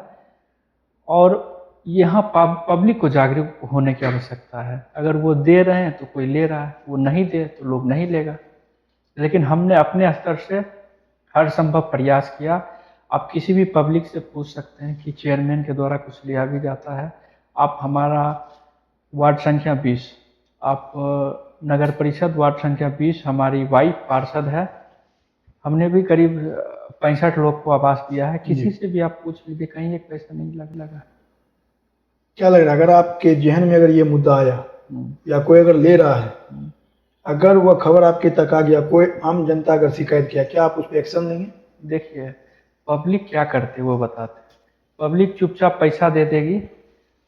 और यहाँ पब्लिक को जागरूक होने की आवश्यकता है। अगर वो दे रहे हैं तो कोई ले रहा है, वो नहीं दे तो लोग नहीं लेगा। लेकिन हमने अपने स्तर से हर संभव प्रयास किया। आप किसी भी पब्लिक से पूछ सकते हैं कि चेयरमैन के द्वारा कुछ लिया भी जाता है। आप हमारा वार्ड संख्या 20, आप नगर परिषद वार्ड संख्या 20 हमारी वाइफ पार्षद है। हमने भी करीब 65 लोग को आवास दिया है। किसी से भी आप पूछ लीजिए, कहीं एक पैसा नहीं लगा। क्या लग रहा है, अगर आपके जहन में अगर ये मुद्दा आया या कोई अगर ले रहा है, अगर वह खबर आपके तक आ गया, कोई आम जनता अगर शिकायत किया, क्या आप उस पर एक्शन लेंगे? देखिए, पब्लिक क्या करते वो बताते। पब्लिक चुपचाप पैसा दे देगी।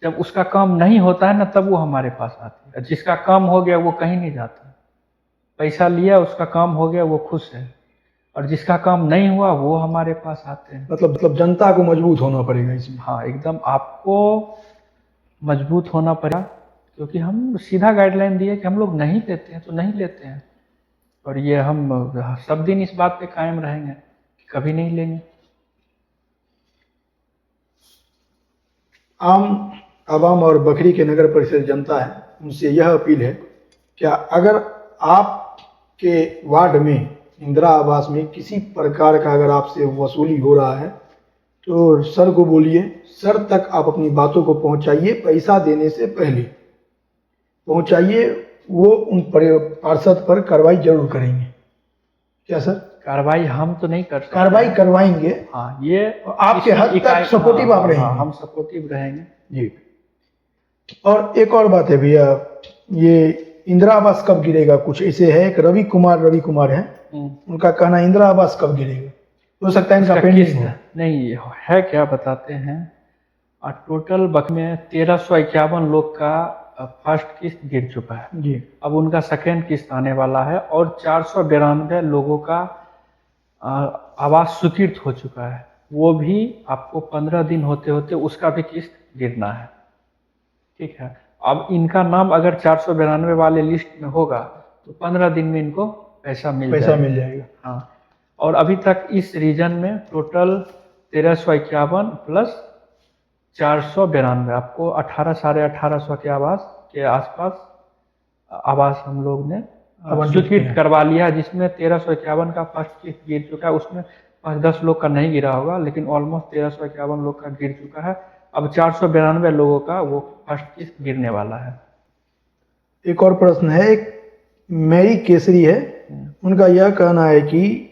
जब उसका काम नहीं होता है ना, तब वो हमारे पास आती है। जिसका काम हो गया वो कहीं नहीं जाता। पैसा लिया, उसका काम हो गया, वो खुश है, और जिसका काम नहीं हुआ वो हमारे पास आते हैं। मतलब जनता को मजबूत होना पड़ेगा इसमें। हाँ, एकदम आपको मजबूत होना पड़ेगा, क्योंकि हम सीधा गाइडलाइन दिए कि हम लोग नहीं लेते हैं तो नहीं लेते हैं, और ये हम सब दिन इस बात पे कायम रहेंगे कि कभी नहीं लेंगे। आम आवाम और बखरी के नगर परिषद जनता है, उनसे यह अपील है, क्या अगर आपके वार्ड में इंदिरा आवास में किसी प्रकार का अगर आपसे वसूली हो रहा है तो सर को बोलिए, सर तक आप अपनी बातों को पहुंचाइए, पैसा देने से पहले पहुंचाइए, वो उन पार्षद पर कार्रवाई जरूर करेंगे। क्या सर? कार्रवाई हम तो नहीं कर सकते, कार्रवाई करवाएंगे। हाँ, ये आपके हद तक सपोर्टिव आप रहेंगे। हम सपोर्टिव रहेंगे जी। और एक और बात है भैया, ये इंदिरा आवास कब गिरेगा? कुछ ऐसे है, एक रवि कुमार है, उनका कहना इंदिरा आवास कब गिरेगा? हो सकता है इनका पेंडिंग हो। नहीं है, क्या बताते हैं, टोटल बक में 1351 लोग का फर्स्ट किस्त गिर चुका है जी। अब उनका सेकेंड किस्त आने वाला है, और 492 लोगों का आवास स्वीकृत हो चुका है, वो भी आपको 15 दिन होते होते उसका भी किस्त गिरना है। ठीक है, अब इनका नाम अगर 492 वाले लिस्ट में होगा तो 15 दिन में इनको पैसा मिल जाएगा। हाँ, और अभी तक इस रीजन में टोटल 1351 प्लस 492 आपको 18,500 के आवास के आसपास आवास हम लोग ने स्वीकृत करवा लिया, जिसमें 1351 का फर्स्ट किस्त गिर चुका है, उसमें 5-10 लोग का नहीं गिरा होगा, लेकिन ऑलमोस्ट 1351 लोग का गिर चुका है। अब 492 लोगों का वो फर्स्ट किस्त गिरने वाला है। एक और प्रश्न है, एक मैरी केसरी है, उनका यह कहना है कि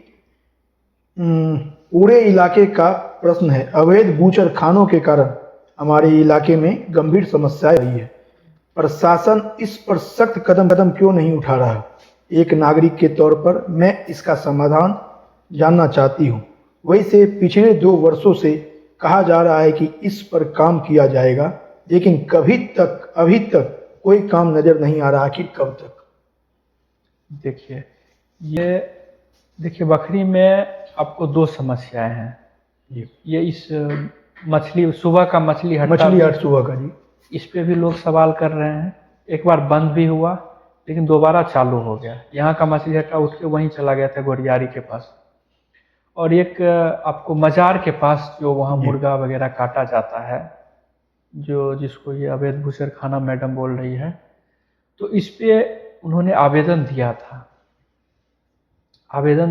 पूरे इलाके का प्रश्न है, अवैध बूचर खानों के कारण हमारे इलाके में गंभीर समस्याएं रही है, प्रशासन इस पर सख्त कदम क्यों नहीं उठा रहा? एक नागरिक के तौर पर मैं इसका समाधान जानना चाहती हूँ। वैसे पिछले 2 वर्षों से कहा जा रहा है कि इस पर काम किया जाएगा, लेकिन अभी तक कोई काम नजर नहीं आ रहा कि कब तक? देखिए बखरी में आपको 2 समस्याएं हैं। ये इस मछली सुबह का मछली हाट सुबह का जी, इस पे भी लोग सवाल कर रहे हैं। एक बार बंद भी हुआ, लेकिन दोबारा चालू हो गया। यहाँ का मछली हट्टा उठ के वहीं चला गया था गोरियारी के पास। और एक आपको मजार के पास जो वहाँ मुर्गा वगैरह काटा जाता है, जो जिसको ये अवैध बूचर खाना मैडम बोल रही है, तो इस पे उन्होंने आवेदन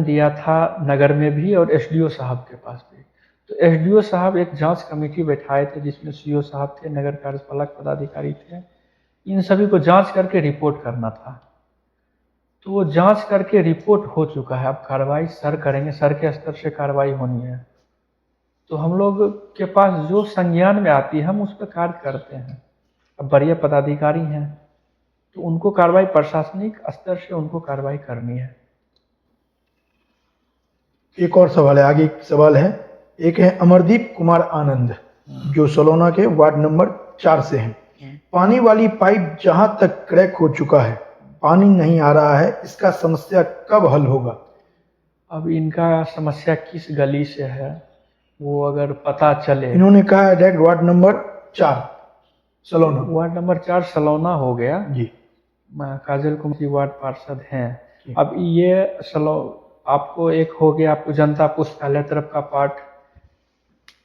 दिया था नगर में भी और एसडीओ साहब के पास भी। तो एसडीओ साहब एक जांच कमेटी बैठाए थे, जिसमें सीओ साहब थे, नगर कार्यपालक पदाधिकारी थे, इन सभी को जांच करके रिपोर्ट करना था। तो वो जांच करके रिपोर्ट हो चुका है, अब कार्रवाई सर करेंगे, सर के स्तर से कार्रवाई होनी है। तो हम लोग के पास जो संज्ञान में आती है हम उस पर कार्य करते हैं। अब वरीय पदाधिकारी हैं तो उनको कार्रवाई प्रशासनिक स्तर से उनको कार्रवाई करनी है। एक और सवाल है, आगे एक सवाल है, एक है अमरदीप कुमार आनंद, जो सलोना के वार्ड नंबर 4 से हैं। पानी वाली पाइप जहां तक क्रैक हो चुका है, पानी नहीं आ रहा है, इसका समस्या कब हल होगा? अब इनका समस्या किस गली से है वो अगर पता चले। इन्होंने कहा है डायरेक्ट वार्ड नंबर 4 सलोना। वार्ड नंबर 4 सलोना हो गया जी। काजल कुमार जी वार्ड पार्षद हैं। अब ये आपको एक हो गया, आपको जनता पुस्तकालय तरफ का पार्ट,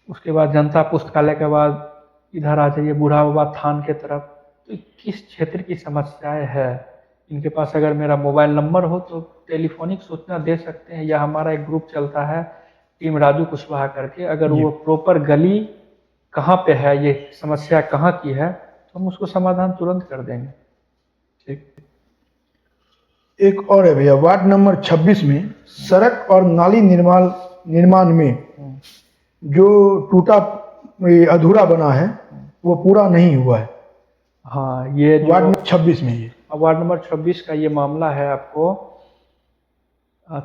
उसके बाद जनता पुस्तकालय के बाद इधर आ जाइए बूढ़ा बाबा थान के तरफ। तो किस क्षेत्र की समस्याएं है इनके पास, अगर मेरा मोबाइल नंबर हो तो टेलीफोनिक सूचना दे सकते हैं, या हमारा एक ग्रुप चलता है टीम राजू कुशवाहा करके, अगर वो प्रॉपर गली कहाँ पे है, ये समस्या कहाँ की है, तो हम उसको समाधान तुरंत कर देंगे। ठीक। एक और है भैया, वार्ड नंबर 26 में सड़क और नाली निर्माण में जो टूटा अधूरा बना है वो पूरा नहीं हुआ है। हाँ, ये वार्ड नंबर 26 में, ये वार्ड नंबर 26 का ये मामला है। आपको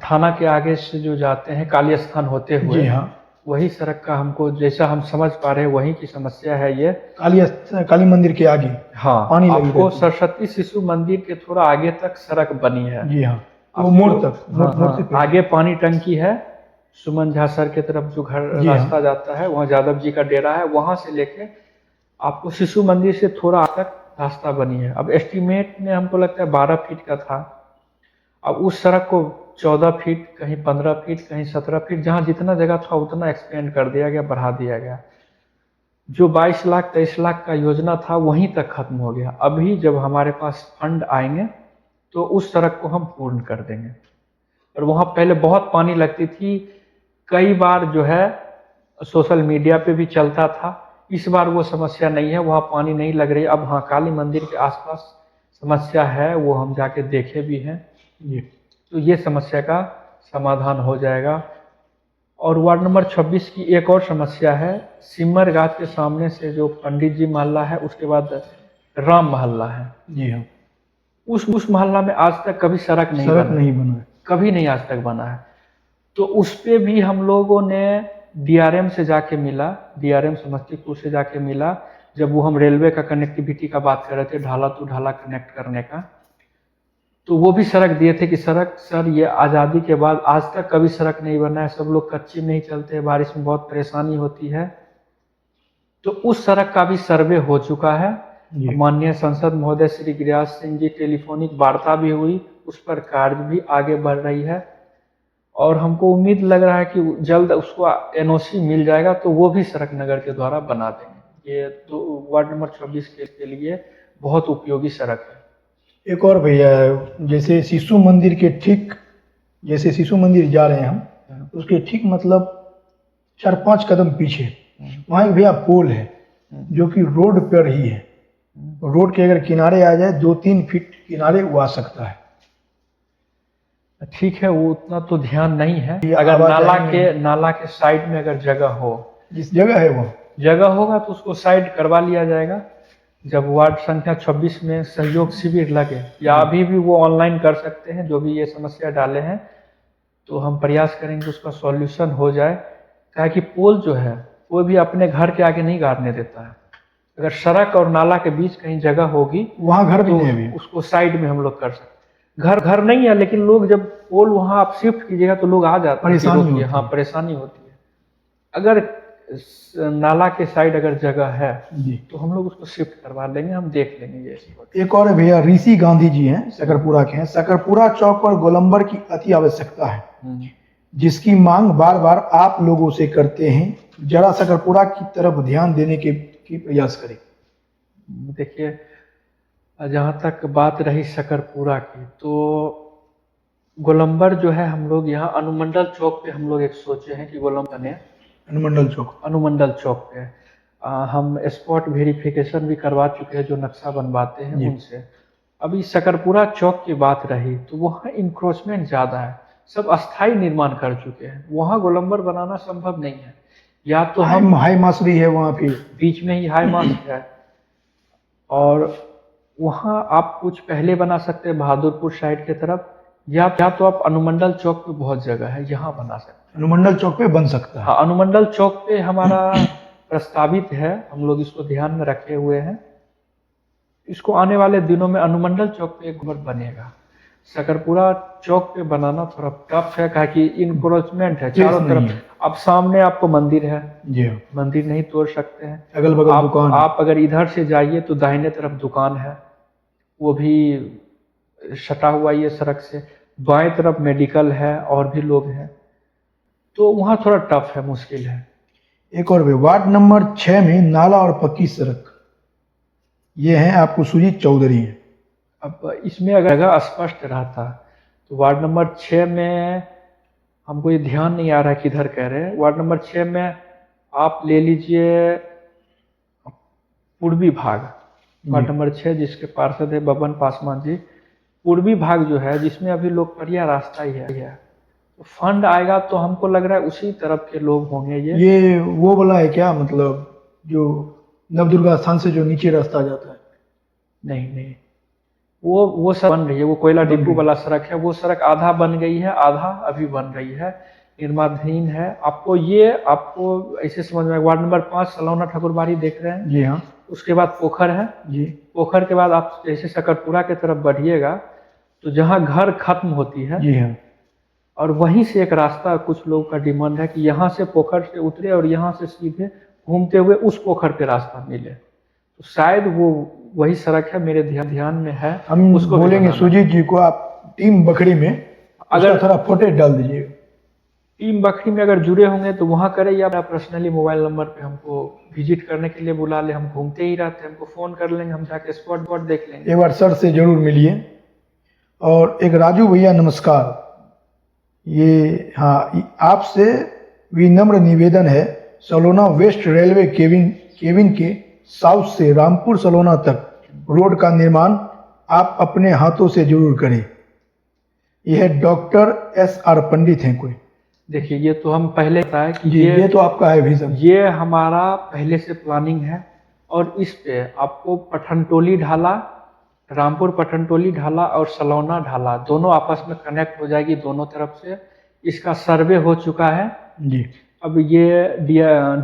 थाना के आगे से जो जाते हैं काली स्थान होते हुए, जी हाँ, वही सड़क का हमको जैसा हम समझ पा रहे हैं वही की समस्या है ये। काली मंदिर के आगे हाँ, पानी आपको सरस्वती शिशु मंदिर के थोड़ा आगे तक सड़क बनी है। जी हाँ, वो मोड़ तक हाँ, मोड़ हाँ, से पहले। आगे पानी टंकी है, सुमन झा सर के तरफ जो घर जी हाँ। रास्ता जाता है, वहाँ यादव जी का डेरा है, वहां से लेके आपको शिशु मंदिर से थोड़ा आगे तक रास्ता बनी है। अब एस्टीमेट में हमको लगता है 12 फीट का था। अब उस सड़क को 14 फीट, कहीं 15 फीट, कहीं 17 फीट, जहाँ जितना जगह था उतना एक्सपेंड कर दिया गया, बढ़ा दिया गया। जो 22 लाख 23 लाख का योजना था वहीं तक खत्म हो गया। अभी जब हमारे पास फंड आएंगे तो उस सड़क को हम पूर्ण कर देंगे। और वहाँ पहले बहुत पानी लगती थी, कई बार जो है सोशल मीडिया पे भी चलता था। इस बार वो समस्या नहीं है, वहाँ पानी नहीं लग रही। अब हाँ, काली मंदिर के आसपास समस्या है, वो हम जाके देखे भी हैं। जी। तो ये समस्या का समाधान हो जाएगा। और वार्ड नंबर 26 की एक और समस्या है, सिमर घाट के सामने से जो पंडित जी मोहल्ला है, उसके बाद राम मोहल्ला है। जी हाँ। उस मोहल्ला में आज तक कभी सड़क नहीं बना है। कभी नहीं आज तक बना है। तो उस पे भी हम लोगों ने डीआरएम से जाके मिला, डीआरएम समस्तीपुर से जाके मिला, जब वो हम रेलवे का कनेक्टिविटी का बात कर रहे थे, ढाला टू ढाला कनेक्ट करने का। तो वो भी सड़क दिए थे कि सड़क सर, ये आज़ादी के बाद आज तक कभी सड़क नहीं बना है, सब लोग कच्ची में ही चलते हैं, बारिश में बहुत परेशानी होती है। तो उस सड़क का भी सर्वे हो चुका है। माननीय सांसद महोदय श्री गिरिराज सिंह जी टेलीफोनिक वार्ता भी हुई, उस पर कार्य भी आगे बढ़ रही है। और हमको उम्मीद लग रहा है कि जल्द उसको एनओसी मिल जाएगा, तो वो भी सड़क नगर के द्वारा बना देंगे। ये तो वार्ड नंबर 26 के लिए बहुत उपयोगी सड़क है। एक और भैया, जैसे शिशु मंदिर के ठीक, जैसे शिशु मंदिर जा रहे हैं हम, उसके ठीक मतलब 4-5 कदम पीछे वहाँ एक भैया पोल है जो कि रोड पर ही है। रोड के अगर किनारे आ जाए 2-3 फीट किनारे वो आ सकता है। ठीक है, वो उतना तो ध्यान नहीं है। ये अगर आवाजाही नाला के साइड में अगर जगह हो, जिस जगह है वो जगह होगा तो उसको साइड करवा लिया जाएगा। जब वार्ड संख्या 26 में सहयोग शिविर लगे, या अभी भी वो ऑनलाइन कर सकते हैं, जो भी ये समस्या डाले हैं, तो हम प्रयास करेंगे उसका सॉल्यूशन हो जाए। क्या कि पोल जो है वो भी अपने घर के आगे नहीं गाड़ने देता है। अगर सड़क और नाला के बीच कहीं जगह होगी, वहाँ घर भी तो नहीं है अभी। उसको साइड में हम लोग कर सकते। घर नहीं है, लेकिन लोग जब पोल वहाँ आप शिफ्ट कीजिएगा तो लोग आ जाते हैं, परेशानी होती है। अगर नाला के साइड अगर जगह है तो हम लोग उसको शिफ्ट करवा लेंगे, हम देख लेंगे ये। एक और भैया, ऋषि गांधी जी हैं, सकरपुरा के हैं। सकरपुरा चौक पर गोलंबर की अति आवश्यकता है, जिसकी मांग बार बार आप लोगों से करते हैं। जरा सकरपुरा की तरफ ध्यान देने के प्रयास करें। देखिए, जहाँ तक बात रही सकरपुरा की, तो गोलंबर जो है, हम लोग यहाँ अनुमंडल चौक पे हम लोग एक सोचे हैं कि गोलंबर ने अनुमंडल चौक पे हम स्पॉट वेरिफिकेशन भी करवा चुके हैं, जो नक्शा बनवाते हैं उनसे। अभी सकरपुरा चौक की बात रही तो वहाँ इंक्रोचमेंट ज़्यादा है, सब अस्थायी निर्माण कर चुके हैं, वहाँ गोलंबर बनाना संभव नहीं है। या तो हम हाई मास भी है वहाँ पे, बीच में ही हाई मास है, और वहाँ आप कुछ पहले बना सकते हैं बहादुरपुर साइड की तरफ, या तो आप अनुमंडल चौक पे बहुत जगह है, यहाँ बना सकते हैं। अनुमंडल चौक पे बन सकता है। हाँ, अनुमंडल चौक पे हमारा प्रस्तावित है, हम लोग इसको ध्यान में रखे हुए हैं। इसको आने वाले दिनों में अनुमंडल चौक पे एक घर बनेगा। सकरपुरा चौक पे बनाना थोड़ा टफ है, कहा कि इनक्रोचमेंट है चारों तरफ। अब सामने आपको मंदिर है, मंदिर नहीं तोड़ सकते हैं, अगल बगल दुकान। आप अगर इधर से जाइए तो दाहिने तरफ दुकान है, वो भी सटा हुआ ये सड़क से। बाएं तरफ मेडिकल है और भी लोग हैं, तो वहाँ थोड़ा टफ है, मुश्किल है। एक और भी, वार्ड नंबर 6 में नाला और पक्की सड़क, ये है आपको सुजीत चौधरी है। अब इसमें अगर जगह स्पष्ट रहता तो वार्ड नंबर 6 में हमको ये ध्यान नहीं आ रहा है किधर कह रहे हैं। वार्ड नंबर 6 में आप ले लीजिए पूर्वी भाग, वार्ड नंबर 6 जिसके पार्षद है बबन पासवान जी, पूर्वी भाग जो है जिसमें अभी लोकप्रिय रास्ता ही है, तो फंड आएगा तो हमको लग रहा है उसी तरफ के लोग होंगे। ये वो वाला है क्या, मतलब जो नवदुर्गा स्थान से जो नीचे रास्ता जाता है? नहीं, वो सड़क बन रही है, वो कोयला डिपो वाला सड़क है। वो सड़क आधा बन गई है, आधा अभी बन रही है, निर्माणाधीन है। आपको ऐसे समझ में, वार्ड नंबर 5 सलौना ठाकुरबाड़ी देख रहे हैं? जी हाँ। उसके बाद पोखर है जी, पोखर के बाद आप जैसे सकरपुरा की तरफ बढ़िएगा तो जहाँ घर खत्म होती है जी हाँ। और वहीं से एक रास्ता, कुछ लोगों का डिमांड है कि यहाँ से पोखर से उतरे और यहाँ से सीधे घूमते हुए उस पोखर पे रास्ता मिले। तो शायद वो वही सड़क है, मेरे ध्यान में है। हम उसको भी बोलेंगे बनाना है। सुजीत जी को, आप टीम बखरी में अगर उसका थोड़ा फुटेज डाल दीजिएगा। टीम बखरी में अगर जुड़े होंगे तो वहाँ करें, या पर्सनली मोबाइल नंबर पे हमको विजिट करने के लिए बुला ले। हम घूमते ही रहते हैं, हमको फ़ोन कर लेंगे, हम जाके स्पॉट वॉट देख लेंगे। एक बार सर से जरूर मिलिए। और एक राजू भैया नमस्कार, ये हाँ, आपसे विनम्र निवेदन है, सलोना वेस्ट रेलवे केबिन के साउथ से रामपुर सलोना तक रोड का निर्माण आप अपने हाथों से जरूर करें। यह डॉक्टर SR पंडित हैं कोई। देखिए, ये तो हम पहले बताया कि जी, ये तो आपका है विजन। ये हमारा पहले से प्लानिंग है। और इस पे आपको पठनटोली ढाला, रामपुर पठनटोली ढाला और सलौना ढाला दोनों आपस में कनेक्ट हो जाएगी दोनों तरफ से। इसका सर्वे हो चुका है जी। अब ये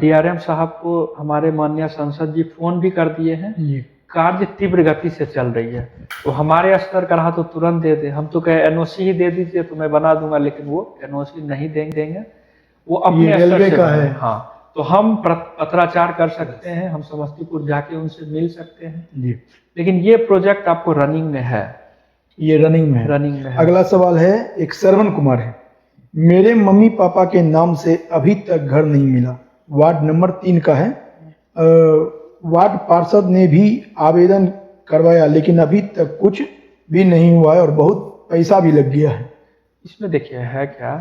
DRM साहब को हमारे माननीय सांसद जी फोन भी कर दिए हैं। जी। कार्य तीव्र गति से चल रही है। तो हमारे स्तर का रहा तो तुरंत दे दे, हम तो कहे NOC ही दे दीजिए तो मैं बना दूंगा, लेकिन वो NOC नहीं देंगे, वो अपने ये स्तर रेलवे से का बने। है। हाँ, तो हम पत्राचार कर सकते हैं, हम समस्तीपुर जाके उनसे मिल सकते हैं। जी। लेकिन ये प्रोजेक्ट आपको रनिंग में है। ये रनिंग में है। रनिंग में है। अगला सवाल है, एक श्रवण कुमार है, मेरे मम्मी पापा के नाम से अभी तक घर नहीं मिला। वार्ड नंबर 3 का है। वार्ड पार्षद ने भी आवेदन करवाया, लेकिन अभी तक कुछ भी नहीं हुआ है और बहुत पैसा भी लग गया है। इसमें देखिए है क्या,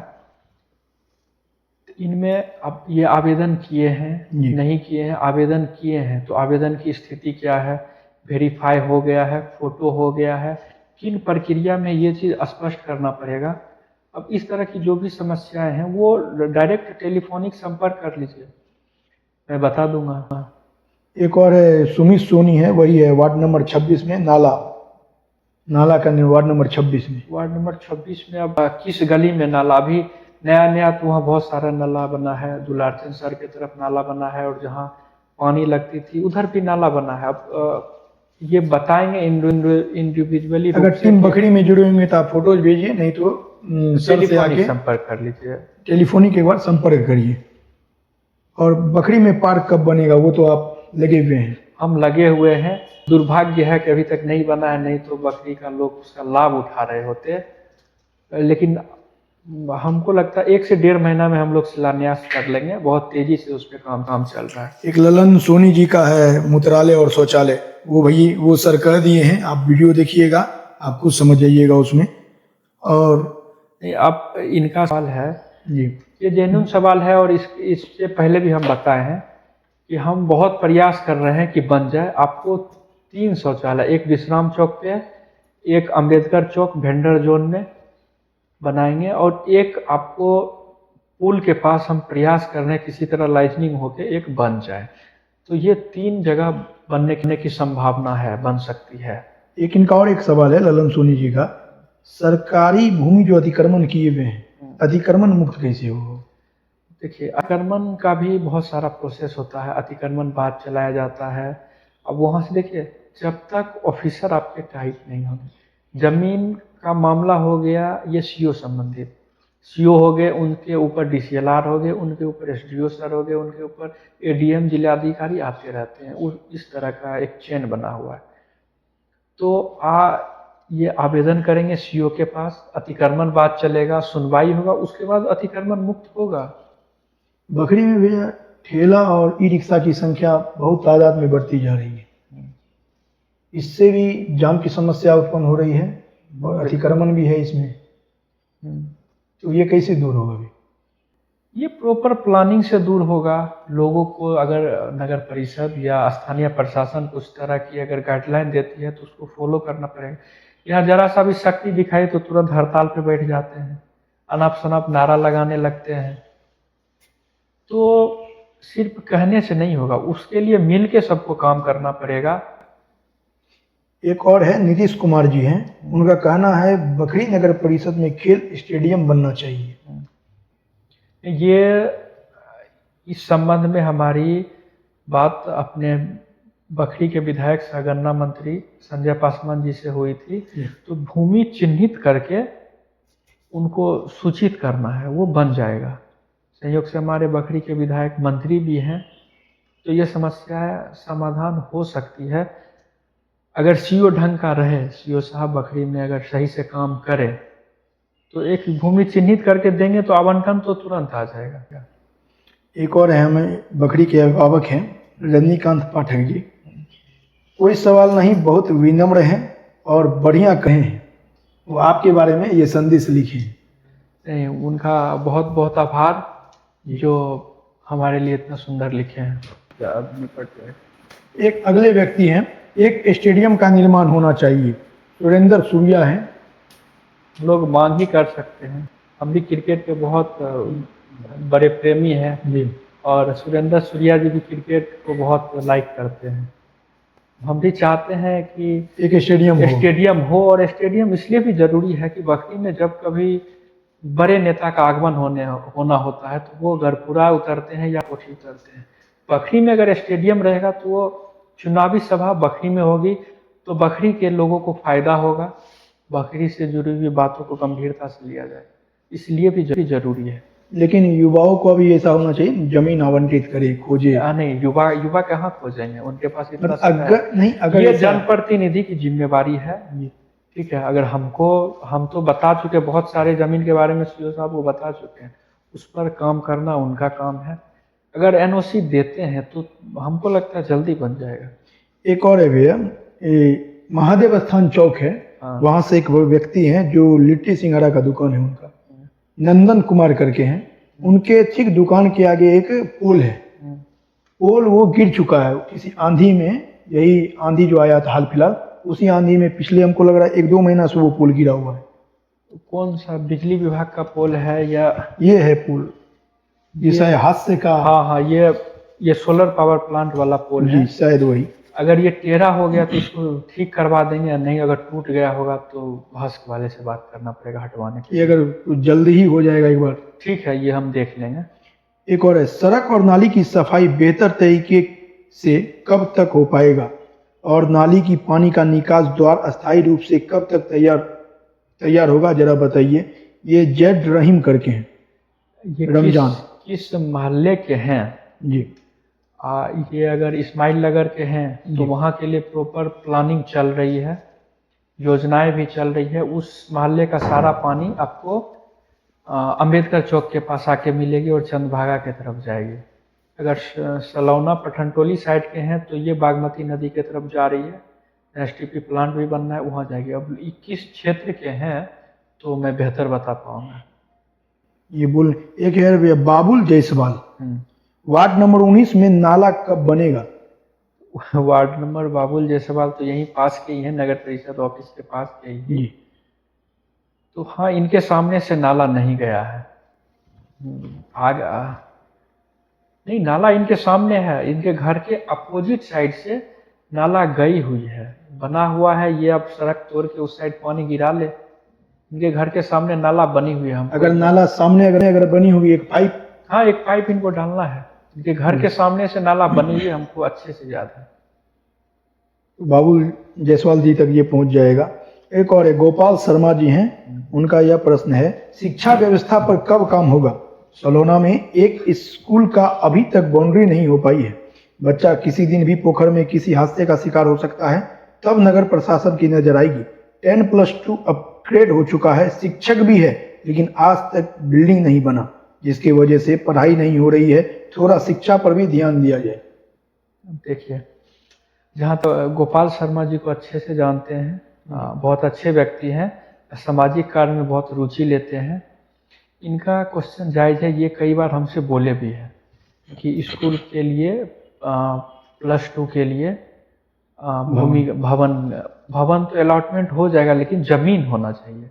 इनमें अब ये आवेदन किए हैं, नहीं किए हैं, आवेदन किए हैं तो आवेदन की स्थिति क्या है, वेरीफाई हो गया है, फोटो हो गया है, किन प्रक्रिया में ये चीज़ स्पष्ट करना पड़ेगा। अब इस तरह की जो भी समस्याएं हैं वो डायरेक्ट टेलीफोनिक संपर्क कर लीजिए, मैं बता दूंगा। एक और है, सुमित सोनी है, वही है वार्ड नंबर 26 में, नाला का वार्ड नंबर 26 में। वार्ड नंबर 26 में अब किस गली में नाला, अभी नया तो वहाँ बहुत सारा नाला बना है, दुलारचंद सर की तरफ नाला बना है और जहाँ पानी लगती थी उधर भी नाला बना है। अब ये बताएंगे इंडिविजुअली। अगर टीम बखरी में जुड़े होंगे तो आप फोटोज भेजिए, नहीं तो सर से आके संपर्क कर लीजिए, टेलीफोनिक एक बार संपर्क करिए। और बखरी में पार्क कब बनेगा, वो तो आप लगे हुए हैं। हम लगे हुए हैं, दुर्भाग्य है कि अभी तक नहीं बना है, नहीं तो बकरी का लोग उसका लाभ उठा रहे होते। लेकिन हमको लगता है 1 से 1.5 महीना में हम लोग शिलान्यास कर लेंगे, बहुत तेजी से उस पर काम चल रहा है। एक ललन सोनी जी का है, मूत्रालय और शौचालय, वो सर कर दिए हैं, आप वीडियो देखिएगा, आप खुद समझ जाइएगा उसमें। और अब इनका सवाल है जी, ये जेन्युइन सवाल है और इससे पहले भी हम बताए हैं कि हम बहुत प्रयास कर रहे हैं कि बन जाए। आपको 3 शौचालय, एक विश्राम चौक पे, एक अम्बेडकर चौक वेंडर जोन में बनाएंगे और एक आपको पुल के पास हम प्रयास कर रहे हैं किसी तरह लाइजनिंग होके एक बन जाए। तो ये 3 जगह बनने की संभावना है, बन सकती है। एक इनका और एक सवाल है ललन सोनी जी का, सरकारी भूमि जो अतिक्रमण किए हुए हैं, अतिक्रमण मुक्त कैसे हो? देखिए, अतिक्रमण का भी बहुत सारा प्रोसेस होता है, अतिक्रमण बाद चलाया जाता है। अब वहाँ से देखिए, जब तक ऑफिसर आपके टाइट नहीं होंगे, जमीन का मामला हो गया ये CO संबंधित, CO हो गए, उनके ऊपर DCLR हो गए, उनके ऊपर SDO सर हो गए, उनके ऊपर ADM जिलाधिकारी आते रहते हैं। इस तरह का एक चेन बना हुआ है। तो ये आवेदन करेंगे CO के पास, अतिक्रमण बाद चलेगा, सुनवाई होगा, उसके बाद अतिक्रमण मुक्त होगा। बखरी में भैया ठेला और ई-रिक्शा की संख्या बहुत तादाद में बढ़ती जा रही है, इससे भी जाम की समस्या उत्पन्न हो रही है और अतिक्रमण भी है इसमें। तो ये कैसे दूर होगा? ये प्रॉपर प्लानिंग से दूर होगा। लोगों को अगर नगर परिषद या स्थानीय प्रशासन कुछ तरह की अगर गाइडलाइन देती है तो उसको फॉलो करना पड़ेगा। यहाँ जरा सा भी सख्ती दिखाई तो तुरंत हड़ताल पे बैठ जाते हैं, अनाप शनाप नारा लगाने लगते हैं। तो सिर्फ कहने से नहीं होगा, उसके लिए मिल के सबको काम करना पड़ेगा। एक और है, नीतीश कुमार जी हैं, उनका कहना है बखरी नगर परिषद में खेल स्टेडियम बनना चाहिए। ये इस संबंध में हमारी बात अपने बखरी के विधायक सह गन्ना मंत्री संजय पासवान जी से हुई थी, तो भूमि चिन्हित करके उनको सूचित करना है, वो बन जाएगा। संयोग से हमारे बखरी के विधायक मंत्री भी हैं, तो ये समस्या समाधान हो सकती है अगर सीओ ढंग का रहे। सीओ साहब बखरी में अगर सही से काम करे तो एक भूमि चिन्हित करके देंगे तो आवंटन तो तुरंत आ जाएगा। एक और है, हमें बखरी के अभिभावक हैं रजनीकांत पाठक जी। कोई सवाल नहीं, बहुत विनम्र हैं और बढ़िया कहे हैं। वो आपके बारे में ये संदेश लिखे हैं। नहीं, उनका बहुत बहुत आभार जो हमारे लिए इतना सुंदर लिखे हैं। एक अगले व्यक्ति हैं, एक स्टेडियम का निर्माण होना चाहिए, सुरेंद्र सूर्या हैं। लोग मांग ही कर सकते हैं। हम भी क्रिकेट के बहुत बड़े प्रेमी हैं जी, और सुरेंद्र सूर्या जी भी क्रिकेट को बहुत लाइक करते हैं। हम भी चाहते हैं कि एक स्टेडियम हो और स्टेडियम इसलिए भी जरूरी है कि बखरी में जब कभी बड़े नेता का आगमन होना होता है तो वो गरपुरा उतरते हैं या कोठी उतरते हैं। बखरी में अगर स्टेडियम रहेगा तो वो चुनावी सभा बखरी में होगी, तो बखरी के लोगों को फायदा होगा, बखरी से जुड़ी हुई बातों को गंभीरता से लिया जाए, इसलिए भी जरूरी है। लेकिन युवाओं को भी ऐसा होना चाहिए, जमीन आवंटित करे, खोजे। नहीं, युवा कहाँ खोजेंगे, उनके पास इतना अगर ये जनप्रतिनिधि की जिम्मेवारी है। ठीक है, अगर हम तो बता चुके, बहुत सारे जमीन के बारे में सीओ साहब वो बता चुके हैं, उस पर काम करना उनका काम है। अगर एनओसी देते हैं तो हमको लगता है जल्दी बन जाएगा। एक और है भैया, महादेव स्थान चौक है, वहां से एक व्यक्ति हैं जो लिट्टी सिंगारा का दुकान है, उनका नंदन कुमार करके हैं। उनके ठीक दुकान के आगे एक पोल है, पोल वो गिर चुका है किसी आंधी में। यही आंधी जो आया था हाल फिलहाल, उसी आंधी में पिछले हमको लग रहा है 1-2 महीना से वो पोल गिरा हुआ है। कौन सा बिजली विभाग का पोल है या ये है पोल, ये शायद हादसे का। हाँ, ये सोलर पावर प्लांट वाला पोल है, शायद वही। अगर ये टेढ़ा हो गया तो इसको ठीक करवा देंगे, नहीं अगर टूट गया होगा तो भास्क वाले से बात करना पड़ेगा हटवाने के लिए। ये अगर जल्दी ही हो जाएगा एक बार, ठीक है, ये हम देख लेंगे। एक और है, सड़क और नाली की सफाई बेहतर तरीके से कब तक हो पाएगा और नाली की पानी का निकास द्वार अस्थायी रूप से कब तक तैयार होगा, जरा बताइए। ये जेड रहीम करके हैं, ये रमजान किस मोहल्ले के हैं जी? ये अगर इस्माइल नगर के हैं तो वहाँ के लिए प्रॉपर प्लानिंग चल रही है, योजनाएं भी चल रही है। उस मोहल्ले का सारा पानी आपको अंबेडकर चौक के पास आके मिलेगी और चंदभागा की तरफ जाएगी। अगर सलौना पठनटोली साइड के हैं तो ये बागमती नदी की तरफ जा रही है, एसटीपी प्लांट भी बनना है, वहाँ जाएगी। अब 21 क्षेत्र के हैं तो मैं बेहतर बता पाऊंगा। ये बोल, एक है बाबुल जायसवाल, वार्ड नंबर 19 में नाला कब बनेगा? वार्ड नंबर बाबुल जायसवाल तो यहीं पास के ही है, नगर परिषद ऑफिस के पास के ही। तो हाँ, इनके सामने से नाला नहीं गया है, नहीं, नाला इनके सामने है, इनके घर के अपोजिट साइड से नाला गई हुई है, बना हुआ है। ये अब सड़क तोड़ के उस साइड पानी गिरा ले, इनके घर के सामने नाला बनी हुई है। अगर नाला सामने अगर बनी होगी एक पाइप, हाँ, एक पाइप इनको डालना है, इनके घर के सामने से नाला बनी हुई है, हमको अच्छे से याद है। बाबुल जायसवाल जी तक ये पहुंच जाएगा। एक और है, गोपाल शर्मा जी हैं, उनका यह प्रश्न है, शिक्षा व्यवस्था पर कब काम होगा? सलोना में एक स्कूल का अभी तक बाउंड्री नहीं हो पाई है, बच्चा किसी दिन भी पोखर में किसी हादसे का शिकार हो सकता है, तब नगर प्रशासन की नजर आएगी। 10+2 अपग्रेड हो चुका है, शिक्षक भी है, लेकिन आज तक बिल्डिंग नहीं बना, जिसकी वजह से पढ़ाई नहीं हो रही है। थोड़ा शिक्षा पर भी ध्यान दिया जाए। देखिए, जहाँ तो गोपाल शर्मा जी को अच्छे से जानते हैं, बहुत अच्छे व्यक्ति हैं, सामाजिक कार्य में बहुत रुचि लेते हैं। इनका क्वेश्चन जायज़ है, ये कई बार हमसे बोले भी हैं कि स्कूल के लिए +2 के लिए भूमि भवन तो अलॉटमेंट हो जाएगा, लेकिन जमीन होना चाहिए।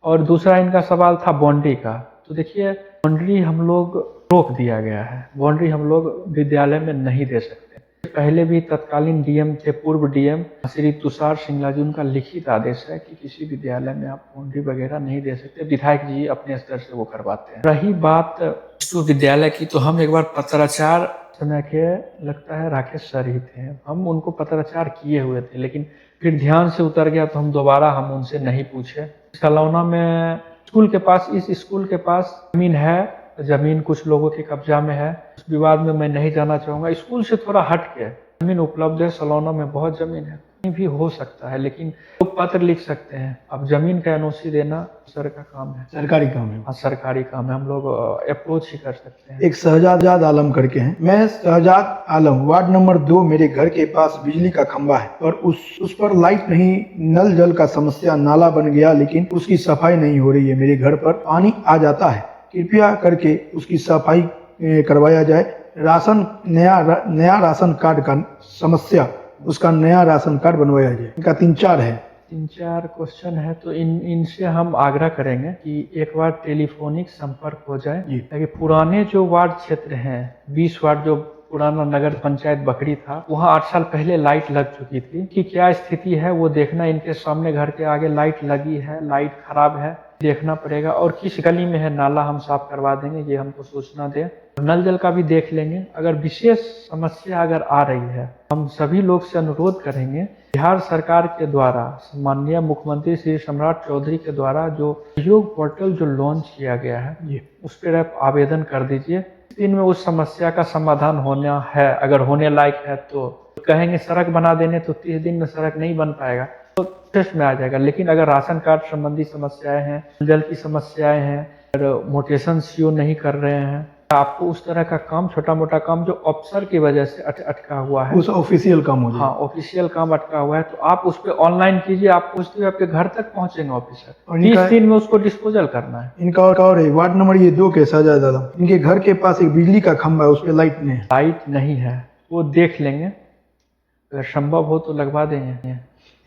और दूसरा इनका सवाल था बाउंड्री का, तो देखिए बाउंड्री हम लोग रोक दिया गया है, बाउंड्री हम लोग विद्यालय में नहीं दे सकते। पहले भी तत्कालीन डीएम थे, पूर्व डीएम श्री तुषार सिंगला जी, उनका लिखित आदेश है कि किसी विद्यालय में आप बाउंड्री वगैरह नहीं दे सकते, विधायक जी अपने स्तर से वो करवाते हैं। रही बात विश्वविद्यालय की, तो हम एक बार पत्राचार समय के लगता है राकेश सर ही थे, हम उनको पत्राचार किए हुए थे, लेकिन फिर ध्यान से उतर गया तो हम दोबारा उनसे नहीं पूछे। सलौना में स्कूल के पास, इस स्कूल के पास जमीन है, जमीन कुछ लोगों के कब्जा में है, उस विवाद में मैं नहीं जाना चाहूँगा। स्कूल से थोड़ा हट के जमीन उपलब्ध है, सलौना में बहुत जमीन है, कहीं भी हो सकता है, लेकिन लोग पत्र लिख सकते हैं। अब जमीन का एनओसी देना सर का काम है, सरकारी काम है। हाँ सरकारी काम है, हम लोग अप्रोच ही कर सकते हैं। एक शहजाद आलम करके हैं, मैं शहजाद आलम, वार्ड नंबर 2, मेरे घर के पास बिजली का खंभा है और उस पर लाइट नहीं, नल जल का समस्या, नाला बन गया लेकिन उसकी सफाई नहीं हो रही है। मेरे घर पर पानी आ जाता है, कृपया करके उसकी सफाई करवाया जाए। राशन नया राशन कार्ड का समस्या, उसका नया राशन कार्ड बनवाया जाए। इनका 3-4 क्वेश्चन है, तो इनसे हम आग्रह करेंगे कि एक बार टेलीफोनिक संपर्क हो जाए, ताकि पुराने जो वार्ड क्षेत्र हैं, 20 वार्ड जो पुराना नगर पंचायत बकरी था, वहाँ 8 साल पहले लाइट लग चुकी थी, कि क्या स्थिति है वो देखना। इनके सामने घर के आगे लाइट लगी है, लाइट खराब है, देखना पड़ेगा, और किस गली में है नाला हम साफ करवा देंगे, ये हमको सूचना दें। नल जल का भी देख लेंगे। अगर विशेष समस्या अगर आ रही है, हम सभी लोग से अनुरोध करेंगे, बिहार सरकार के द्वारा माननीय मुख्यमंत्री श्री सम्राट चौधरी के द्वारा जो सहयोग पोर्टल जो लॉन्च किया गया है, उस पर आप आवेदन कर दीजिए। 30 दिन में उस समस्या का समाधान होना है, अगर होने लायक है तो कहेंगे सड़क बना देने, तो 30 दिन में सड़क नहीं बन पाएगा, तो टेस्ट में आ जाएगा। लेकिन अगर राशन कार्ड संबंधी समस्याएं हैं, जल की समस्याएं हैं, और मोटेशन सीओ नहीं कर रहे हैं, आपको उस तरह का काम, छोटा मोटा काम जो अफसर की वजह से अटका हुआ है, उस ऑफिशियल काम हो जाए। हाँ ऑफिशियल काम अटका हुआ है, तो आप उस पर ऑनलाइन कीजिए, आप पूछते हुए आपके घर तक पहुंचेंगे ऑफिसर, और 30 दिन में उसको डिस्पोजल करना है। इनका और है वार्ड नंबर 2 के शहजाद आलम, इनके घर के पास एक बिजली का खंभा है, उस पर लाइट नहीं है। लाइट नहीं है, वो देख लेंगे, अगर संभव हो तो लगवा देंगे।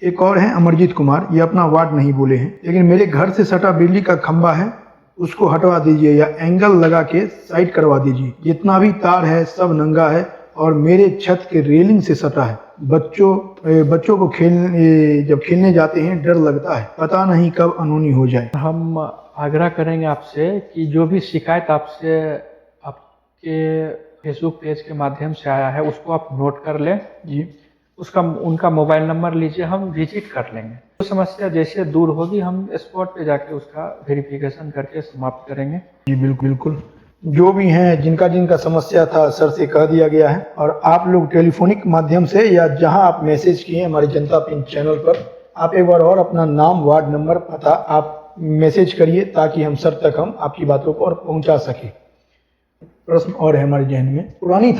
एक और है अमरजीत कुमार, ये अपना वार्ड नहीं बोले हैं, लेकिन मेरे घर से सटा बिजली का खंभा है, उसको हटवा दीजिए या एंगल लगा के साइड करवा दीजिए। जितना भी तार है सब नंगा है और मेरे छत के रेलिंग से सटा है। बच्चों को जब खेलने जाते हैं डर लगता है, पता नहीं कब अनहोनी हो जाए। हम आग्रह करेंगे आपसे कि जो भी शिकायत आपसे आपके फेसबुक पेज के माध्यम से आया है, उसको आप नोट कर लें जी, उनका मोबाइल नंबर लीजिए, हम विजिट कर लेंगे। तो समस्या जैसे दूर होगी, हम स्पॉट पे जाके उसका वेरिफिकेशन करके समाप्त करेंगे। जी बिल्कुल, जो भी हैं, जिनका समस्या था सर से कह दिया गया है, और आप लोग टेलीफोनिक माध्यम से या जहां आप मैसेज किए हमारे जनता पिंच चैनल पर, आप एक बार और अपना नाम, वार्ड नंबर, पता आप मैसेज करिए, ताकि हम सर तक हम आपकी बातों को और पहुंचा सके। प्रश्न और है हमारे जहन में, पुरानी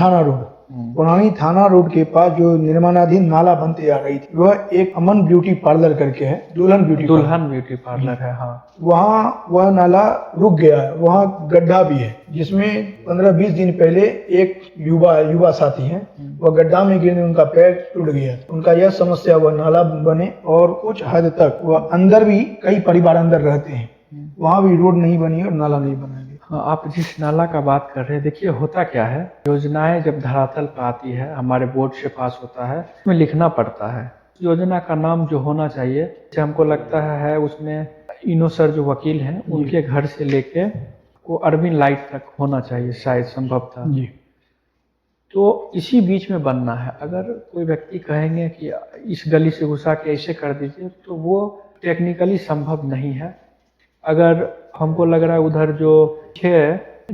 थाना रोड के पास जो निर्माणाधीन नाला बनते आ रही थी, वह एक अमन ब्यूटी पार्लर करके है, दुल्हन ब्यूटी पार्लर है, हाँ, वहाँ वह नाला रुक गया है, वहाँ गड्ढा भी है, जिसमें 15-20 दिन पहले एक युवा साथी हैं, वह गड्ढा में गिरने उनका पैर टूट गया। उनका यह समस्या, वह नाला बने, और कुछ हद तक वह अंदर भी, कई परिवार अंदर रहते हैं, वहाँ भी रोड नहीं बनी और नाला नहीं बना। हाँ, आप जिस नाला का बात कर रहे हैं, देखिए होता क्या है, योजनाएं जब धरातल पर आती है, हमारे बोर्ड से पास होता है, उसमें लिखना पड़ता है योजना का नाम जो होना चाहिए। जैसे हमको लगता है उसमें इनो सर जो वकील हैं, उनके घर से लेके वो अरविंद लाइट तक होना चाहिए, शायद संभव था जी। तो इसी बीच में बनना है। अगर कोई व्यक्ति कहेंगे कि इस गली से घुसा के ऐसे कर दीजिए, तो वो टेक्निकली संभव नहीं है। अगर हमको लग रहा है उधर जो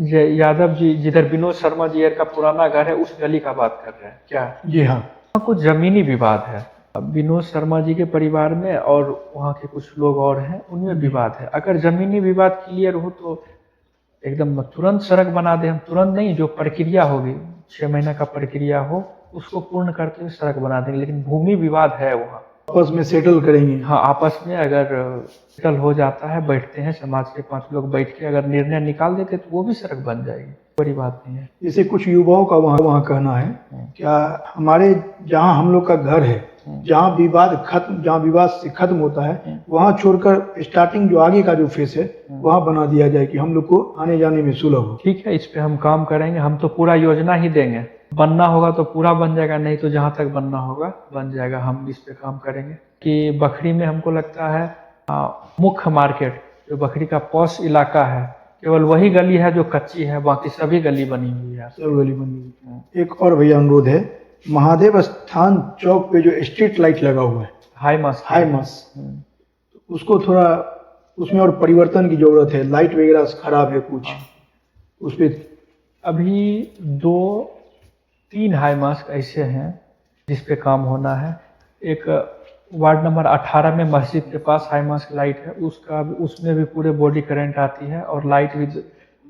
यादव जी, जिधर विनोद शर्मा जी का पुराना घर है, उस गली का बात कर रहे हैं क्या? जी हाँ, वहाँ कुछ जमीनी विवाद है, विनोद शर्मा जी के परिवार में और वहाँ के कुछ लोग और हैं, उनमें विवाद है। अगर जमीनी विवाद क्लियर हो तो एकदम तुरंत सड़क बना दे, हम तुरंत नहीं, जो प्रक्रिया होगी 6 महीना का प्रक्रिया हो, उसको पूर्ण करते हुए सड़क बना देंगे। लेकिन भूमि विवाद है, वहाँ आपस में सेटल करेंगे। हाँ, आपस में अगर सेटल हो जाता है, बैठते हैं, समाज के 5 लोग बैठ के अगर निर्णय निकाल देते, तो वो भी सड़क बन जाएगी, बड़ी बात नहीं है। जैसे कुछ युवाओं का वहाँ कहना है, क्या हमारे जहाँ हम लोग का घर है, जहाँ विवाद से खत्म होता है, वहाँ छोड़कर स्टार्टिंग जो आगे का जो फेस है, वहाँ बना दिया जाए कि हम लोग को आने जाने में सुलभ हो। ठीक है, इस पे हम काम करेंगे। हम तो पूरा योजना ही देंगे, बनना होगा तो पूरा बन जाएगा, नहीं तो जहाँ तक बनना होगा बन जाएगा। हम इस पे काम करेंगे कि बखरी में हमको लगता है मुख्य मार्केट जो बखरी का पॉश इलाका है, केवल वही गली है जो कच्ची है, बाकी सभी गली बनी हुई है। सब गली बनी हुई है। एक और भैया अनुरोध है, महादेव स्थान चौक पे जो स्ट्रीट लाइट लगा हुआ है हाई मास उसको थोड़ा उसमें और परिवर्तन की जरूरत है। लाइट वगैरह खराब है कुछ, उस पे अभी 2-3 हाई मास्क ऐसे हैं जिस पे काम होना है। एक वार्ड नंबर 18 में मस्जिद के पास हाई मास्क लाइट है, उसमें भी पूरे बॉडी करंट आती है और लाइट भी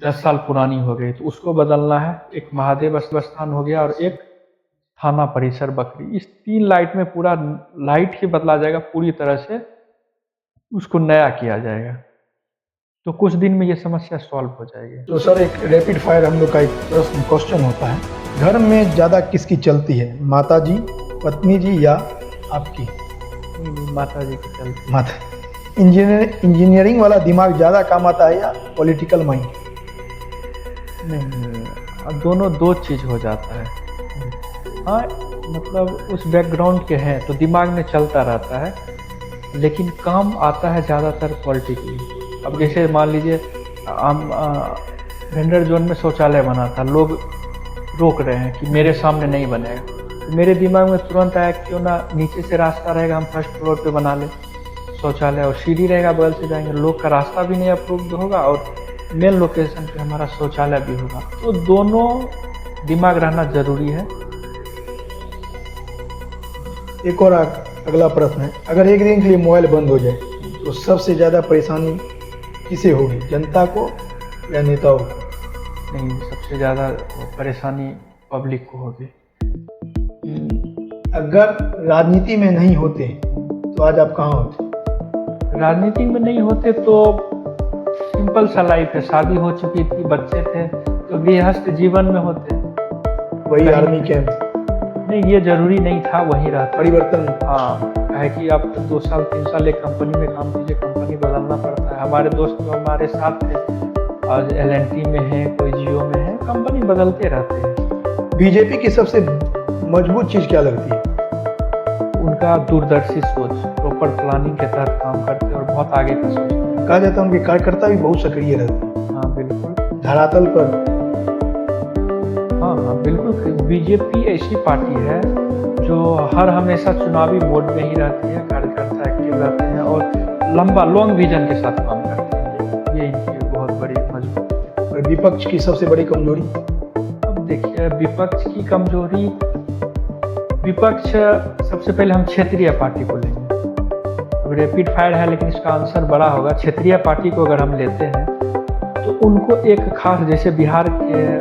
10 साल पुरानी हो गई, तो उसको बदलना है। एक महादेव स्थान हो गया और एक थाना परिसर बखरी। इस 3 लाइट में पूरा लाइट ही बदला जाएगा, पूरी तरह से उसको नया किया जाएगा, तो कुछ दिन में ये समस्या सॉल्व हो जाएगी। तो सर एक रैपिड फायर हम लोग का एक प्रश्न क्वेश्चन होता है, घर में ज़्यादा किसकी चलती है, माता जी, पत्नी जी या आपकी? माता जी की चलती। माता। इंजीनियरिंग वाला दिमाग ज़्यादा काम आता है या पॉलिटिकल माइंड? नहीं, अब दोनों दो चीज़ हो जाता है। हाँ, मतलब उस बैकग्राउंड के हैं तो दिमाग में चलता रहता है, लेकिन काम आता है ज़्यादातर पॉलिटिकली। अब जैसे मान लीजिए हम वेंडर जोन में शौचालय बना था, लोग रोक रहे हैं कि मेरे सामने नहीं बनेगा, तो मेरे दिमाग में तुरंत आया क्यों ना नीचे से रास्ता रहेगा, हम फर्स्ट फ्लोर पे बना ले शौचालय, और सीढ़ी रहेगा बगल से जाएंगे, लोग का रास्ता भी नहीं अप्रूव्ड होगा और मेन लोकेशन पे हमारा शौचालय भी होगा। तो दोनों दिमाग रहना जरूरी है। एक और अगला प्रश्न है, अगर एक दिन के लिए मोबाइल बंद हो जाए तो सबसे ज़्यादा परेशानी किसे होगी, जनता को या नेताओं को? नहीं, सबसे ज़्यादा परेशानी पब्लिक को होगी। अगर राजनीति में नहीं होते तो आज आप कहाँ होते? राजनीति में नहीं होते तो सिंपल सा लाइफ है, शादी हो चुकी थी, बच्चे थे, तो गृहस्थ जीवन में होते। वही आर्मी कैंप? नहीं, ये जरूरी नहीं था, वही रहता। परिवर्तन? हाँ, है कि आप 2 साल 3 साल एक कंपनी में काम कीजिए, कंपनी बदलना पड़ता है। हमारे दोस्त जो हमारे साथ थे, आज LNT में है, कोई जियो में है, कंपनी बदलते रहते हैं। बीजेपी की सबसे मजबूत चीज़ क्या लगती है? उनका दूरदर्शी सोच, प्रॉपर प्लानिंग के तहत काम करते हैं और बहुत आगे का सोचते हैं। कहा जाता है उनके कार्यकर्ता भी बहुत सक्रिय रहते हैं। हाँ बिल्कुल, धरातल पर। हाँ बिल्कुल। बीजेपी ऐसी पार्टी है जो हर हमेशा चुनावी मोड में ही रहती है, कार्यकर्ता एक्टिव रहते हैं और लॉन्ग विजन के साथ काम करते हैं। ये इनकी बहुत बड़ी मजबूती है। और विपक्ष की सबसे बड़ी कमजोरी? अब देखिए, विपक्ष की कमजोरी, विपक्ष सबसे पहले हम क्षेत्रीय पार्टी को लेंगे। अब रैपिड फायर है लेकिन इसका आंसर बड़ा होगा। क्षेत्रीय पार्टी को अगर हम लेते हैं तो उनको एक खास, जैसे बिहार के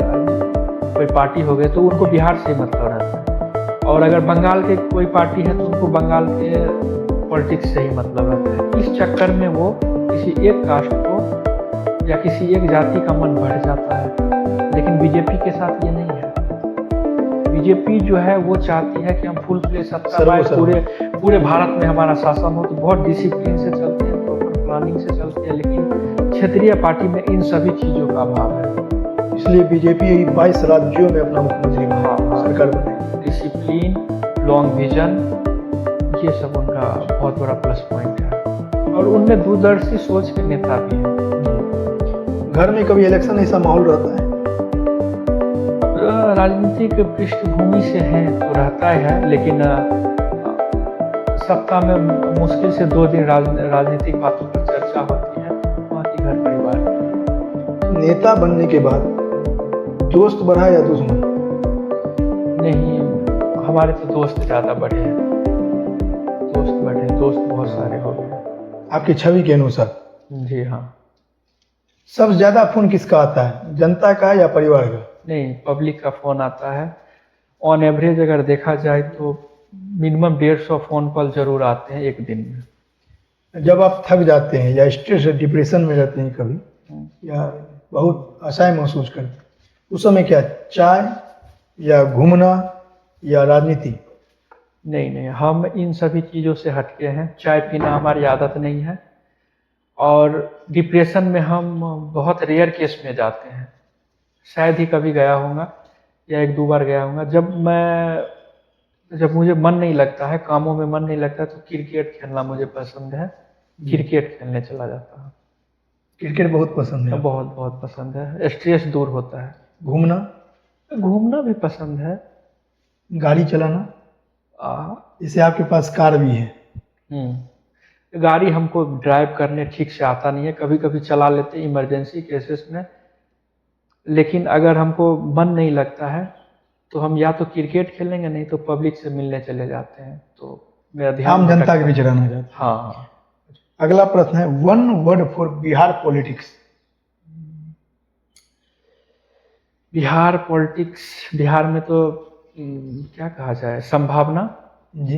कोई पार्टी हो गए तो उनको बिहार से मतलब रहता है, और अगर बंगाल के कोई पार्टी है तो उनको बंगाल के पॉलिटिक्स से ही मतलब रहता है। इस चक्कर में वो किसी एक कास्ट को या किसी एक जाति का मन बढ़ जाता है, लेकिन बीजेपी के साथ ये नहीं है। बीजेपी जो है वो चाहती है कि हम फुल प्ले सत्ता पाए, पूरे भारत में हमारा शासन हो, तो बहुत डिसिप्लिन से चलते हैं, प्रॉपर प्लानिंग से चलते हैं, लेकिन क्षेत्रीय पार्टी में इन सभी चीज़ों का अभाव है। इसलिए बीजेपी 22 राज्यों में अपना मुख्यमंत्री सरकार बनाई। डिसिप्लिन, लॉन्ग विजन, ये सब उनका बहुत बड़ा प्लस पॉइंट है, और उनमें दूरदर्शी सोच के नेता भी हैं। घर में कभी इलेक्शन ऐसा माहौल रहता है? राजनीतिक पृष्ठभूमि से है तो रहता है, लेकिन सप्ताह में मुश्किल से 2 दिन राजनीतिक बातों पर चर्चा होती है, बाकी घर परिवार। नेता बनने के बाद दोस्त बढ़ा या दुश्मन? नहीं, हमारे तो दोस्त ज़्यादा बढ़े हैं, दोस्त बहुत सारे हो गए। आपकी छवि के अनुसार? जी हाँ। सबसे ज़्यादा फोन किसका आता है, जनता का या परिवार का? नहीं, पब्लिक का फ़ोन आता है। ऑन एवरेज अगर देखा जाए तो मिनिमम 150 फ़ोन कॉल जरूर आते हैं एक दिन में। जब आप थक जाते हैं या स्ट्रेस डिप्रेशन में रहते हैं कभी, या बहुत असहाय महसूस करते हैं, उस समय क्या चाय या घूमना या राजनीति? नहीं, हम इन सभी चीज़ों से हटके हैं। चाय पीना हमारी आदत नहीं है, और डिप्रेशन में हम बहुत रेयर केस में जाते हैं, शायद ही कभी गया होऊंगा या एक दो बार गया होऊंगा। जब मुझे मन नहीं लगता है, कामों में मन नहीं लगता, तो क्रिकेट खेलना मुझे पसंद है, क्रिकेट खेलने चला जाता हूँ। क्रिकेट बहुत पसंद है। बहुत बहुत पसंद है, स्ट्रेस दूर होता है। घूमना? घूमना भी पसंद है। गाड़ी चलाना? जैसे आपके पास कार भी है। गाड़ी हमको ड्राइव करने ठीक से आता नहीं है, कभी कभी चला लेते इमरजेंसी केसेस में। लेकिन अगर हमको मन नहीं लगता है तो हम या तो क्रिकेट खेलेंगे, नहीं तो पब्लिक से मिलने चले जाते हैं। तो मेरा ध्यान आम जनता भटकता के है। बीच रहना चाहते हैं। हाँ। अगला प्रश्न है, one word for Bihar politics. Bihar politics, Bihar में तो क्या कहा जाए, संभावना। जी।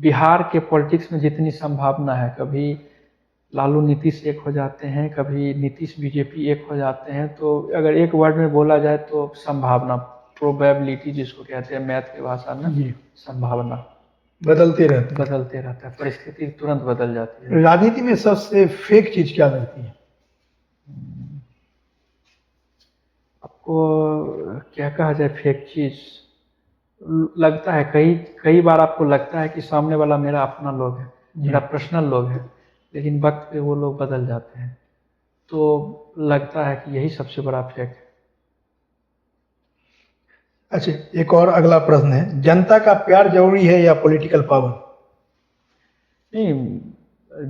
बिहार के पॉलिटिक्स में जितनी संभावना है, कभी लालू नीतीश एक हो जाते हैं, कभी नीतीश बीजेपी एक हो जाते हैं, तो अगर एक वर्ड में बोला जाए तो संभावना, प्रोबेबिलिटी जिसको कहते हैं मैथ की भाषा में, जी। संभावना। बदलते रहते हैं। बदलते रहता है, परिस्थिति तुरंत बदल जाती है। राजनीति में सबसे फेक चीज क्या लगती है? आपको क्या कहा जाए, फेक चीज लगता है, कई कई बार आपको लगता है कि सामने वाला मेरा अपना लोग है, मेरा पर्सनल लोग है, लेकिन वक्त पे वो लोग बदल जाते हैं, तो लगता है कि यही सबसे बड़ा फेक है। अच्छा, एक और अगला प्रश्न है, जनता का प्यार जरूरी है या पॉलिटिकल पावर? नहीं,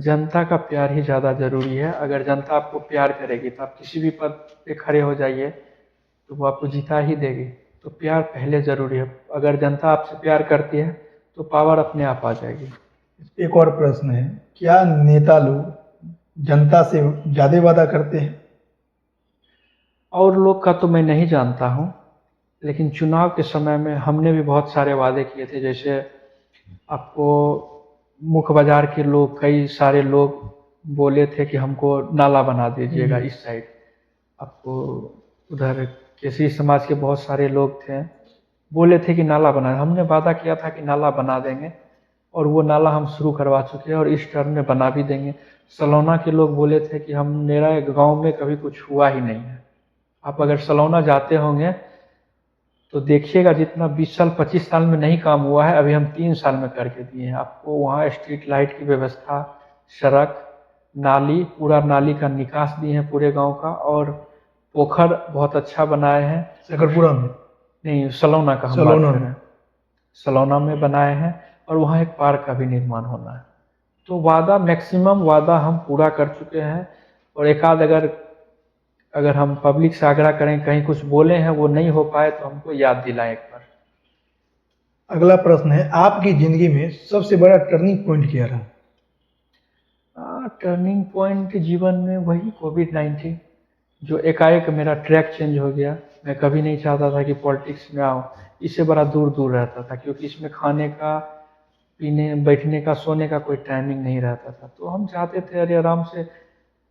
जनता का प्यार ही ज़्यादा जरूरी है। अगर जनता आपको प्यार करेगी तो आप किसी भी पद पे खड़े हो जाइए तो वो आपको जिता ही देगी। तो प्यार पहले जरूरी है। अगर जनता आपसे प्यार करती है तो पावर अपने आप आ जाएगी। एक और प्रश्न है, क्या नेता लोग जनता से ज्यादा वादा करते हैं? और लोग का तो मैं नहीं जानता हूँ, लेकिन चुनाव के समय में हमने भी बहुत सारे वादे किए थे। जैसे आपको मुख्य बाजार के लोग, कई सारे लोग बोले थे कि हमको नाला बना दीजिएगा इस साइड। आपको उधर केसरी समाज के बहुत सारे लोग थे, बोले थे कि नाला बना, हमने वादा किया था कि नाला बना देंगे, और वो नाला हम शुरू करवा चुके हैं और इस टर्म में बना भी देंगे। सलौना के लोग बोले थे कि हम, मेरा गांव में कभी कुछ हुआ ही नहीं है। आप अगर सलौना जाते होंगे तो देखिएगा, जितना 20 साल 25 साल में नहीं काम हुआ है, अभी हम 3 साल में करके दिए हैं। आपको वहाँ स्ट्रीट लाइट की व्यवस्था, सड़क, नाली, पूरा नाली का निकास दिए हैं पूरे गांव का, और पोखर बहुत अच्छा बनाए हैं। शकरपुरा में? नहीं, सलौना का हम बात कर रहे हैं। सलौना में बनाए हैं, और वहाँ एक पार्क का भी निर्माण होना है। तो वादा, मैक्सिमम वादा हम पूरा कर चुके हैं। और एक आध अगर हम पब्लिक से आग्रह करें, कहीं कुछ बोले हैं वो नहीं हो पाए, तो हमको याद दिलाएं एक बार। अगला प्रश्न है, आपकी जिंदगी में सबसे बड़ा टर्निंग पॉइंट क्या रहा? टर्निंग पॉइंट जीवन में वही कोविड-19, जो एकाएक मेरा ट्रैक चेंज हो गया। मैं कभी नहीं चाहता था कि पॉलिटिक्स में आऊँ, इससे बड़ा दूर दूर रहता था, क्योंकि इसमें खाने का, पीने, बैठने का, सोने का कोई टाइमिंग नहीं रहता था। तो हम चाहते थे अरे आराम से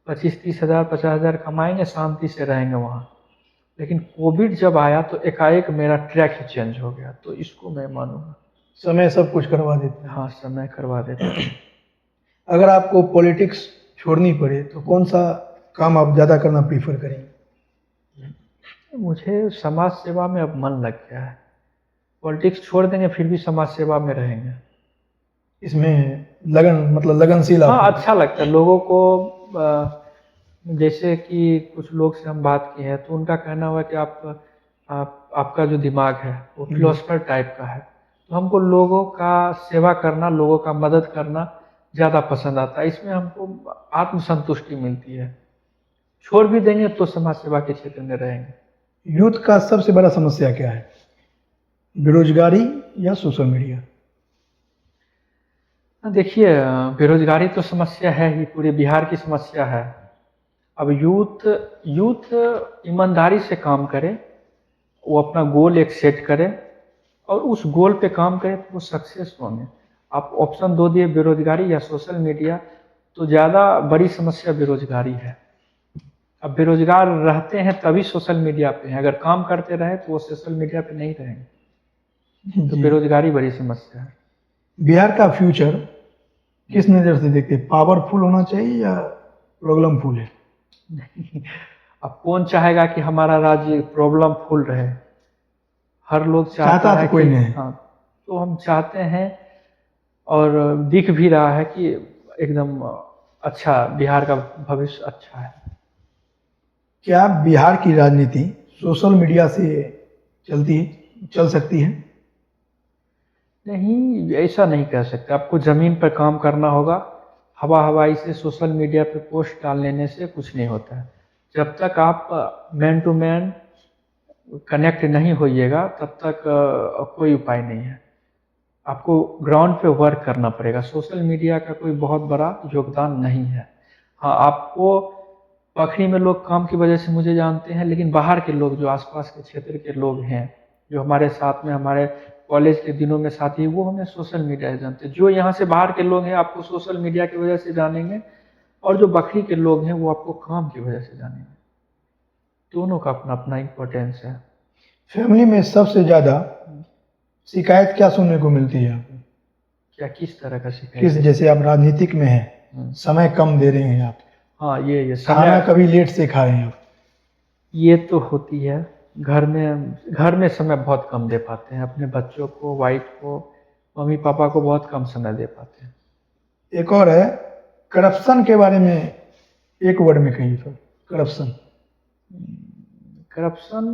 25-30 हज़ार 50 हज़ार कमाएंगे, शांति से रहेंगे वहाँ। लेकिन कोविड जब आया तो एकाएक मेरा ट्रैक ही चेंज हो गया। तो इसको मैं मानूंगा, समय सब कुछ करवा देते हैं। हाँ, समय करवा देता है। अगर आपको पॉलिटिक्स छोड़नी पड़े तो कौन सा काम आप ज्यादा करना प्रीफर करेंगे? मुझे समाज सेवा में अब मन लग गया है। पॉलिटिक्स छोड़ देंगे फिर भी समाज सेवा में रहेंगे। इसमें लगन, मतलब लगनशील? हाँ, आपको अच्छा लगता है लोगों को। जैसे कि कुछ लोग से हम बात की है तो उनका कहना हुआ कि आपका जो दिमाग है वो फिलोसफर टाइप का है। तो हमको लोगों का सेवा करना, लोगों का मदद करना ज़्यादा पसंद आता है। इसमें हमको आत्मसंतुष्टि मिलती है। छोड़ भी देंगे तो समाज सेवा के क्षेत्र में रहेंगे। यूथ का सबसे बड़ा समस्या क्या है? बेरोजगारी या सोशल मीडिया? देखिए, बेरोजगारी तो समस्या है ही, पूरे बिहार की समस्या है। अब यूथ ईमानदारी से काम करे, वो अपना गोल एक सेट करे और उस गोल पे काम करे तो वो सक्सेस होंगे। आप ऑप्शन दो दिए, बेरोजगारी या सोशल मीडिया, तो ज़्यादा बड़ी समस्या बेरोजगारी है। अब बेरोजगार रहते हैं तभी सोशल मीडिया पे हैं, अगर काम करते रहे तो वो सोशल मीडिया पे नहीं रहेंगे। तो बेरोजगारी बड़ी समस्या है। बिहार का फ्यूचर किस नज़र से देखते हैं? पावरफुल होना चाहिए या प्रॉब्लम फुल है। नहीं, अब कौन चाहेगा कि हमारा राज्य प्रॉब्लम फुल रहे? हर लोग चाहता चाहता है तो कोई कि नहीं। हाँ, तो हम चाहते हैं और दिख भी रहा है कि एकदम अच्छा, बिहार का भविष्य अच्छा है। क्या बिहार की राजनीति सोशल मीडिया से चल सकती है? नहीं, ऐसा नहीं कह सकते। आपको जमीन पर काम करना होगा। हवा हवाई से सोशल मीडिया पे पोस्ट डाल लेने से कुछ नहीं होता है। जब तक आप मैन टू मैन कनेक्ट नहीं होइएगा तब तक कोई उपाय नहीं है। आपको ग्राउंड पे वर्क करना पड़ेगा। सोशल मीडिया का कोई बहुत बड़ा योगदान नहीं है। हाँ, आपको पखरी में लोग काम की वजह से मुझे जानते हैं, लेकिन बाहर के लोग जो आसपास के क्षेत्र के लोग हैं, जो हमारे साथ में हमारे कॉलेज के दिनों में साथी, वो हमें सोशल मीडिया से जानते हैं। जो यहाँ से बाहर के लोग हैं आपको सोशल मीडिया की वजह से जानेंगे, और जो बखरी के लोग हैं वो आपको काम की वजह से जानेंगे। दोनों का अपना अपना इम्पोर्टेंस है। फैमिली में सबसे ज्यादा शिकायत क्या सुनने को मिलती है आपको? क्या किस तरह का शिकायत? किस, जैसे आप राजनीतिक में हैं, समय कम दे रहे हैं आप, हाँ, ये खाना समय कभी लेट से खा रहे हैं आप, ये तो होती है। घर में समय बहुत कम दे पाते हैं अपने बच्चों को, वाइफ को, मम्मी पापा को बहुत कम समय दे पाते हैं। एक और है करप्शन के बारे में, एक वर्ड में कहिए सर। करप्शन करप्शन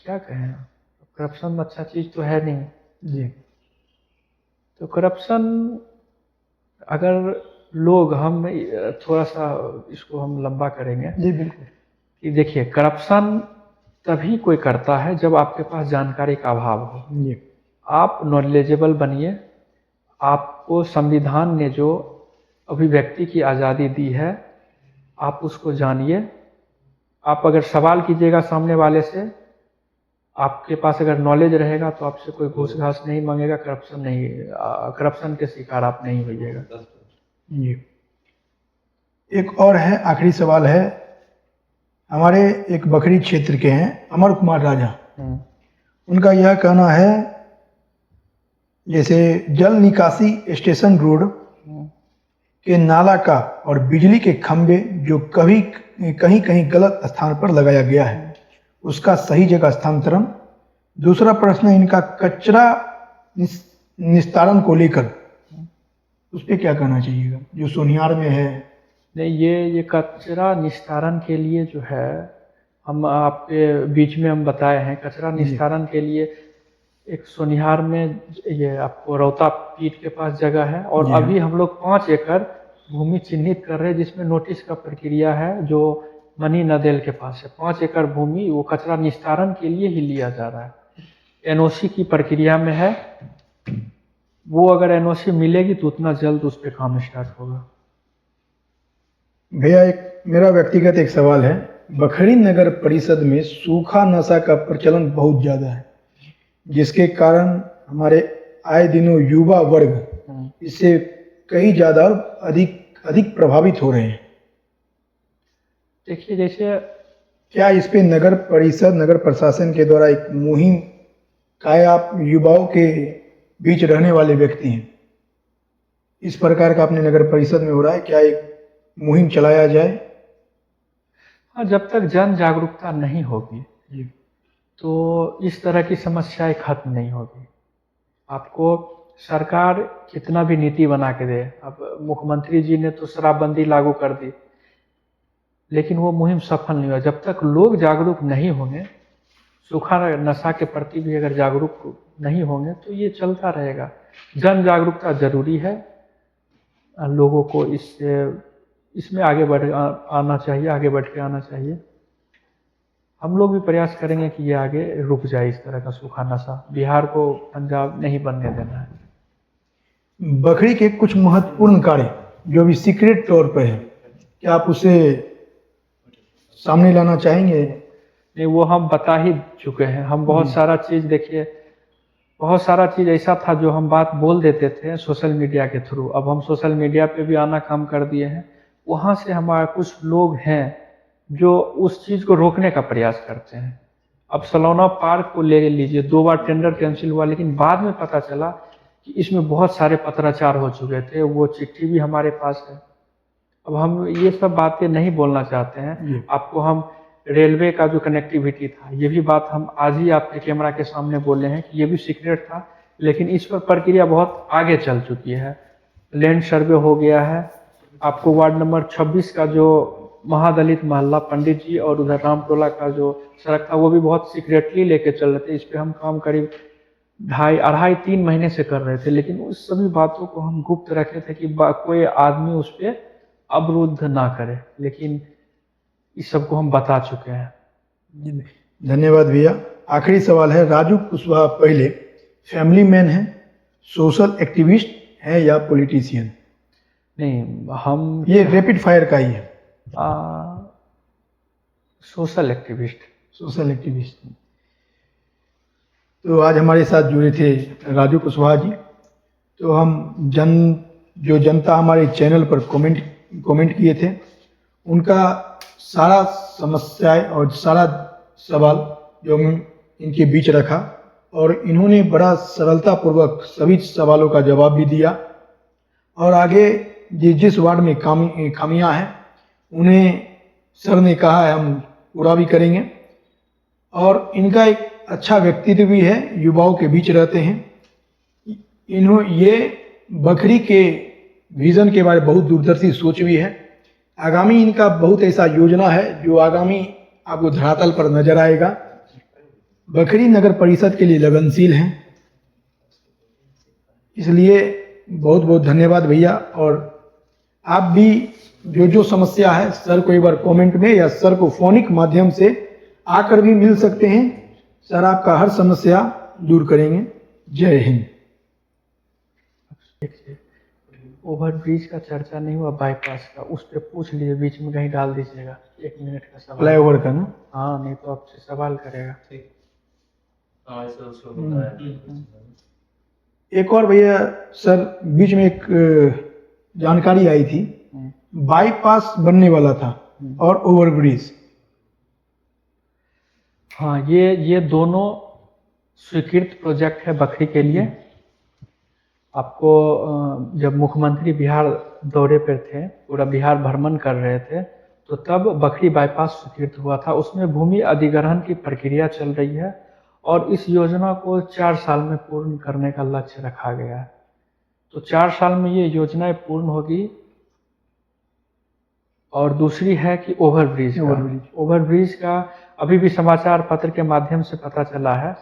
क्या कहें? करप्शन अच्छा चीज तो है नहीं जी। तो करप्शन, अगर लोग, हम थोड़ा सा इसको हम लंबा करेंगे जी बिल्कुल। कि देखिए, करप्शन तभी कोई करता है जब आपके पास जानकारी का अभाव हो। जी आप नॉलेजेबल बनिए। आपको संविधान ने जो अभिव्यक्ति की आज़ादी दी है, आप उसको जानिए। आप अगर सवाल कीजिएगा सामने वाले से, आपके पास अगर नॉलेज रहेगा तो आपसे कोई घूस घास नहीं मांगेगा, करप्शन के शिकार आप नहीं होइएगा। जी। एक और है, आखिरी सवाल है, हमारे एक बखरी क्षेत्र के हैं अमर कुमार राजा, उनका यह कहना है जैसे जल निकासी स्टेशन रोड के नाला का और बिजली के खंभे जो कहीं कहीं गलत स्थान पर लगाया गया है, उसका सही जगह स्थानांतरण। दूसरा प्रश्न है इनका कचरा निस्तारण को लेकर, उस पर क्या कहना चाहिएगा, जो सोनिहार में है? नहीं, ये कचरा निस्तारण के लिए जो है, हम आपके बीच में हम बताए हैं, कचरा निस्तारण के लिए एक सोनिहार में ये आपको रौता पीठ के पास जगह है, और अभी हम लोग 5 एकड़ भूमि चिन्हित कर रहे हैं जिसमें नोटिस का प्रक्रिया है, जो मनी नदेल के पास है। 5 एकड़ भूमि वो कचरा निस्तारण के लिए ही लिया जा रहा है। एनओसी की प्रक्रिया में है। वो अगर एनओसी मिलेगी तो उतना जल्द उस पर काम स्टार्ट होगा। भैया एक मेरा व्यक्तिगत एक सवाल है, बखरी नगर परिषद में सूखा नशा का प्रचलन बहुत ज्यादा है, जिसके कारण हमारे आए दिनों युवा वर्ग इससे कई ज्यादा और अधिक प्रभावित हो रहे हैं। देखिए, जैसे क्या इस पे नगर परिषद, नगर प्रशासन के द्वारा एक मुहिम का, आप युवाओं के बीच रहने वाले व्यक्ति हैं, इस प्रकार का अपने नगर परिषद में हो रहा है, क्या एक मुहिम चलाया जाए? हाँ, जब तक जन जागरूकता नहीं होगी तो इस तरह की समस्याएं खत्म नहीं होगी। आपको सरकार कितना भी नीति बना के दे, अब मुख्यमंत्री जी ने तो शराबबंदी लागू कर दी, लेकिन वो मुहिम सफल नहीं हुआ। जब तक लोग जागरूक नहीं होंगे, सूखा नशा के प्रति भी अगर जागरूक नहीं होंगे तो ये चलता रहेगा। जन जागरूकता जरूरी है। लोगों को इसमें आगे आना चाहिए, आगे बढ़ के आना चाहिए। हम लोग भी प्रयास करेंगे कि ये आगे रुक जाए, इस तरह का सूखा नशा बिहार को पंजाब नहीं बनने देना है। बखरी के कुछ महत्वपूर्ण कार्य जो अभी सीक्रेट तौर पर है, क्या आप उसे सामने लाना चाहेंगे? नहीं, वो हम बता ही चुके हैं। हम बहुत सारा चीज, देखिए, बहुत सारा चीज ऐसा था जो हम बात बोल देते थे सोशल मीडिया के थ्रू, अब हम सोशल मीडिया पे भी आना कम कर दिए हैं। वहां से हमारे कुछ लोग हैं जो उस चीज को रोकने का प्रयास करते हैं। अब सलौना पार्क को ले लीजिए, 2 बार टेंडर कैंसिल हुआ, लेकिन बाद में पता चला कि इसमें बहुत सारे पत्राचार हो चुके थे। वो चिट्ठी भी हमारे पास है। अब हम ये सब बातें नहीं बोलना चाहते जी। हैं। आपको हम रेलवे का जो कनेक्टिविटी था, ये भी बात हम आज ही आपके कैमरा के सामने बोले हैं कि ये भी सीक्रेट था, लेकिन इस पर प्रक्रिया बहुत आगे चल चुकी है। लैंड सर्वे हो गया है। आपको वार्ड नंबर 26 का जो महादलित मोहल्ला पंडित जी और उधर रामटोला का जो सड़क था, वो भी बहुत सीक्रेटली लेके चल रहे थे। इस पे हम काम करीब 2.5-3 महीने से कर रहे थे, लेकिन उस सभी बातों को हम गुप्त रखे थे कि कोई आदमी उस पर अवरुद्ध ना करे, लेकिन इस सबको हम बता चुके हैं। धन्यवाद भैया। आखिरी सवाल है, राजू कुशवाहा पहले फैमिली मैन है, सोशल एक्टिविस्ट है या पॉलिटिशियन? नहीं, हम ये रैपिड फायर का ही है। Social activist. Social activist. तो आज हमारे साथ जुड़े थे राजू कुशवाहा जी। तो हम जो जनता हमारे चैनल पर कमेंट किए थे, उनका सारा समस्याएं और सारा सवाल जो हम इनके बीच रखा, और इन्होंने बड़ा सरलतापूर्वक सभी सवालों का जवाब भी दिया। और आगे जिस वार्ड में खामियां हैं, उन्हें सर ने कहा है हम पूरा भी करेंगे। और इनका एक अच्छा व्यक्तित्व भी है, युवाओं के बीच रहते हैं। ये बखरी के विजन के बारे में बहुत दूरदर्शी सोच भी है। आगामी इनका बहुत ऐसा योजना है जो आगामी आपको धरातल पर नजर आएगा। बखरी नगर परिषद के लिए लगनशील हैं, इसलिए बहुत बहुत धन्यवाद भैया। और आप भी जो समस्या है, सर को एक बार कमेंट में या सर को फोनिक माध्यम से आकर भी मिल सकते हैं। सर आपका हर समस्या दूर करेंगे। जय हिंद। ओवर ब्रिज का चर्चा नहीं हुआ, बाईपास का, उस पर पूछ लीजिए, बीच में कहीं डाल दीजिएगा। 1 मिनट का सवाल। फ्लाईओवर का ना? हाँ, नहीं तो आपसे सवाल करेगा। ठीक। एक और भैया सर, बीच में एक जानकारी आई थी, बाईपास बनने वाला था और ओवरब्रिज। हाँ, ये दोनों स्वीकृत प्रोजेक्ट है बखरी के लिए। आपको जब मुख्यमंत्री बिहार दौरे पर थे, पूरा बिहार भ्रमण कर रहे थे, तो तब बखरी बाईपास स्वीकृत हुआ था। उसमें भूमि अधिग्रहण की प्रक्रिया चल रही है और इस योजना को 4 साल में पूर्ण करने का लक्ष्य रखा गया है। तो 4 साल में ये योजनाएं पूर्ण होगी। और दूसरी है कि ओवरब्रिज का अभी भी समाचार पत्र के माध्यम से पता चला है।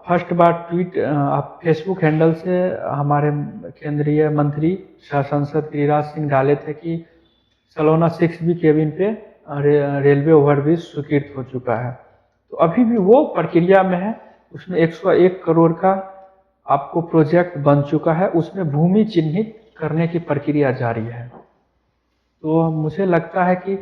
फर्स्ट बार ट्वीट आप फेसबुक हैंडल से हमारे केंद्रीय मंत्री सांसद गिरिराज सिंह डाले थे कि सलोना 6B केबिन पे रेलवे ओवरब्रिज स्वीकृत हो चुका है। तो अभी भी वो प्रक्रिया में है। उसमें 101 करोड़ का आपको प्रोजेक्ट बन चुका है, उसमें भूमि चिन्हित करने की प्रक्रिया जारी है। तो मुझे लगता है कि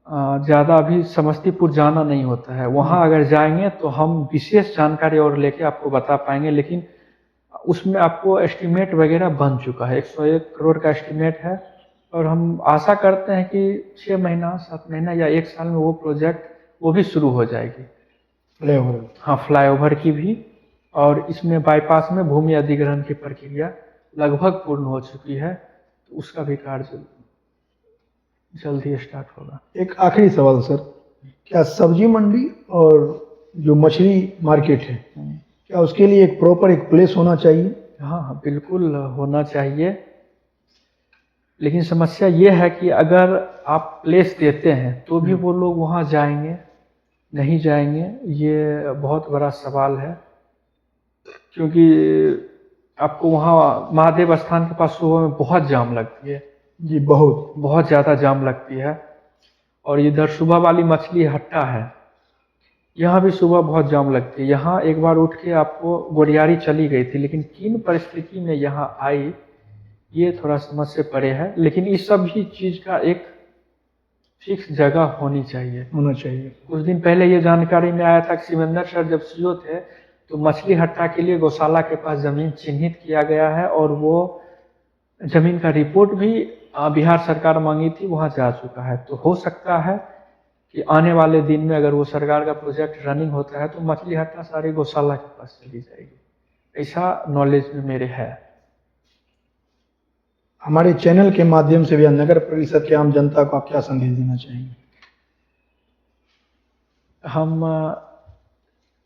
ज़्यादा अभी समस्तीपुर जाना नहीं होता है। वहाँ अगर जाएंगे तो हम विशेष जानकारी और लेके आपको बता पाएंगे, लेकिन उसमें आपको एस्टीमेट वगैरह बन चुका है। 101 करोड़ का एस्टीमेट है और हम आशा करते हैं कि 6 महीना 7 महीना या 1 साल में वो प्रोजेक्ट वो भी शुरू हो जाएगी। फ्लाईओवर, हाँ, फ्लाईओवर की भी। और इसमें बाईपास में भूमि अधिग्रहण की प्रक्रिया लगभग पूर्ण हो चुकी है, तो उसका भी कार्य जल्दी स्टार्ट होगा। एक आखिरी सवाल सर, क्या सब्जी मंडी और जो मछली मार्केट है, क्या उसके लिए एक प्रॉपर एक प्लेस होना चाहिए? हाँ, बिल्कुल होना चाहिए। लेकिन समस्या ये है कि अगर आप प्लेस देते हैं तो भी वो लोग वहाँ जाएंगे नहीं जाएंगे, ये बहुत बड़ा सवाल है। क्योंकि आपको वहाँ महादेव स्थान के पास सुबह में बहुत जाम लगती है जी, बहुत ज़्यादा जाम लगती है। और इधर सुबह वाली मछली हट्टा है, यहाँ भी सुबह बहुत जाम लगती है। यहाँ एक बार उठ के आपको गोरियारी चली गई थी, लेकिन किन परिस्थिति में यहाँ आई ये थोड़ा समझ से परे है। लेकिन इस सब भी चीज़ का एक फिक्स जगह होना चाहिए। कुछ दिन पहले ये जानकारी में आया था कि शिवेंद्र सर जब सीओ थे तो मछली हट्टा के लिए गौशाला के पास जमीन चिन्हित किया गया है और वो जमीन का रिपोर्ट भी बिहार सरकार मांगी थी, वहाँ जा चुका है। तो हो सकता है कि आने वाले दिन में अगर वो सरकार का प्रोजेक्ट रनिंग होता है तो मछली हट्टा सारी गौशाला के पास चली जाएगी, ऐसा नॉलेज में मेरे है। हमारे चैनल के माध्यम से या नगर परिषद के आम जनता को आप क्या संदेश देना चाहेंगे? हम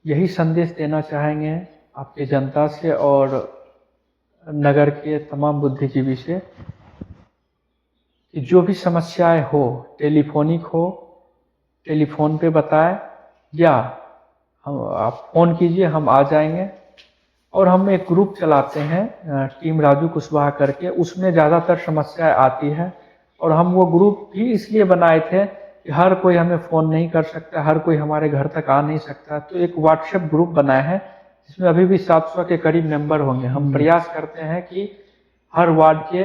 यही संदेश देना चाहेंगे आपके जनता से और नगर के तमाम बुद्धिजीवी से कि जो भी समस्याएं हो, टेलीफोनिक हो, टेलीफोन पे बताएं या आप फ़ोन कीजिए, हम आ जाएंगे। और हम एक ग्रुप चलाते हैं टीम राजू कुशवाहा करके, उसमें ज़्यादातर समस्याएं आती है। और हम वो ग्रुप भी इसलिए बनाए थे कि हर कोई हमें फ़ोन नहीं कर सकता, हर कोई हमारे घर तक आ नहीं सकता, तो एक व्हाट्सएप ग्रुप बनाए हैं जिसमें अभी भी 700 के करीब मेंबर होंगे। हम प्रयास करते हैं कि हर वार्ड के,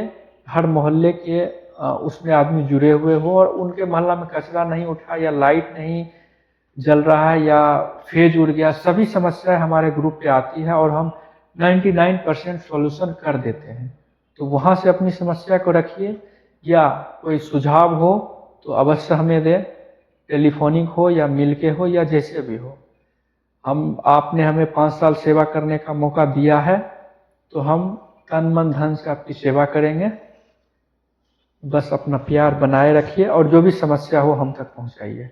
हर मोहल्ले के उसमें आदमी जुड़े हुए हो और उनके मोहल्ला में कचरा नहीं उठा या लाइट नहीं जल रहा है या फेज उड़ गया, सभी समस्याएं हमारे ग्रुप पे आती है और हम 99% सॉल्यूशन कर देते हैं। तो वहां से अपनी समस्या को रखिए, या कोई सुझाव हो तो अवश्य हमें दें, टेलीफोनिक हो या मिल के हो या जैसे भी हो। आपने हमें 5 साल सेवा करने का मौका दिया है, तो हम तन मन धन से आपकी सेवा करेंगे। बस अपना प्यार बनाए रखिए और जो भी समस्या हो हम तक पहुंचाइए।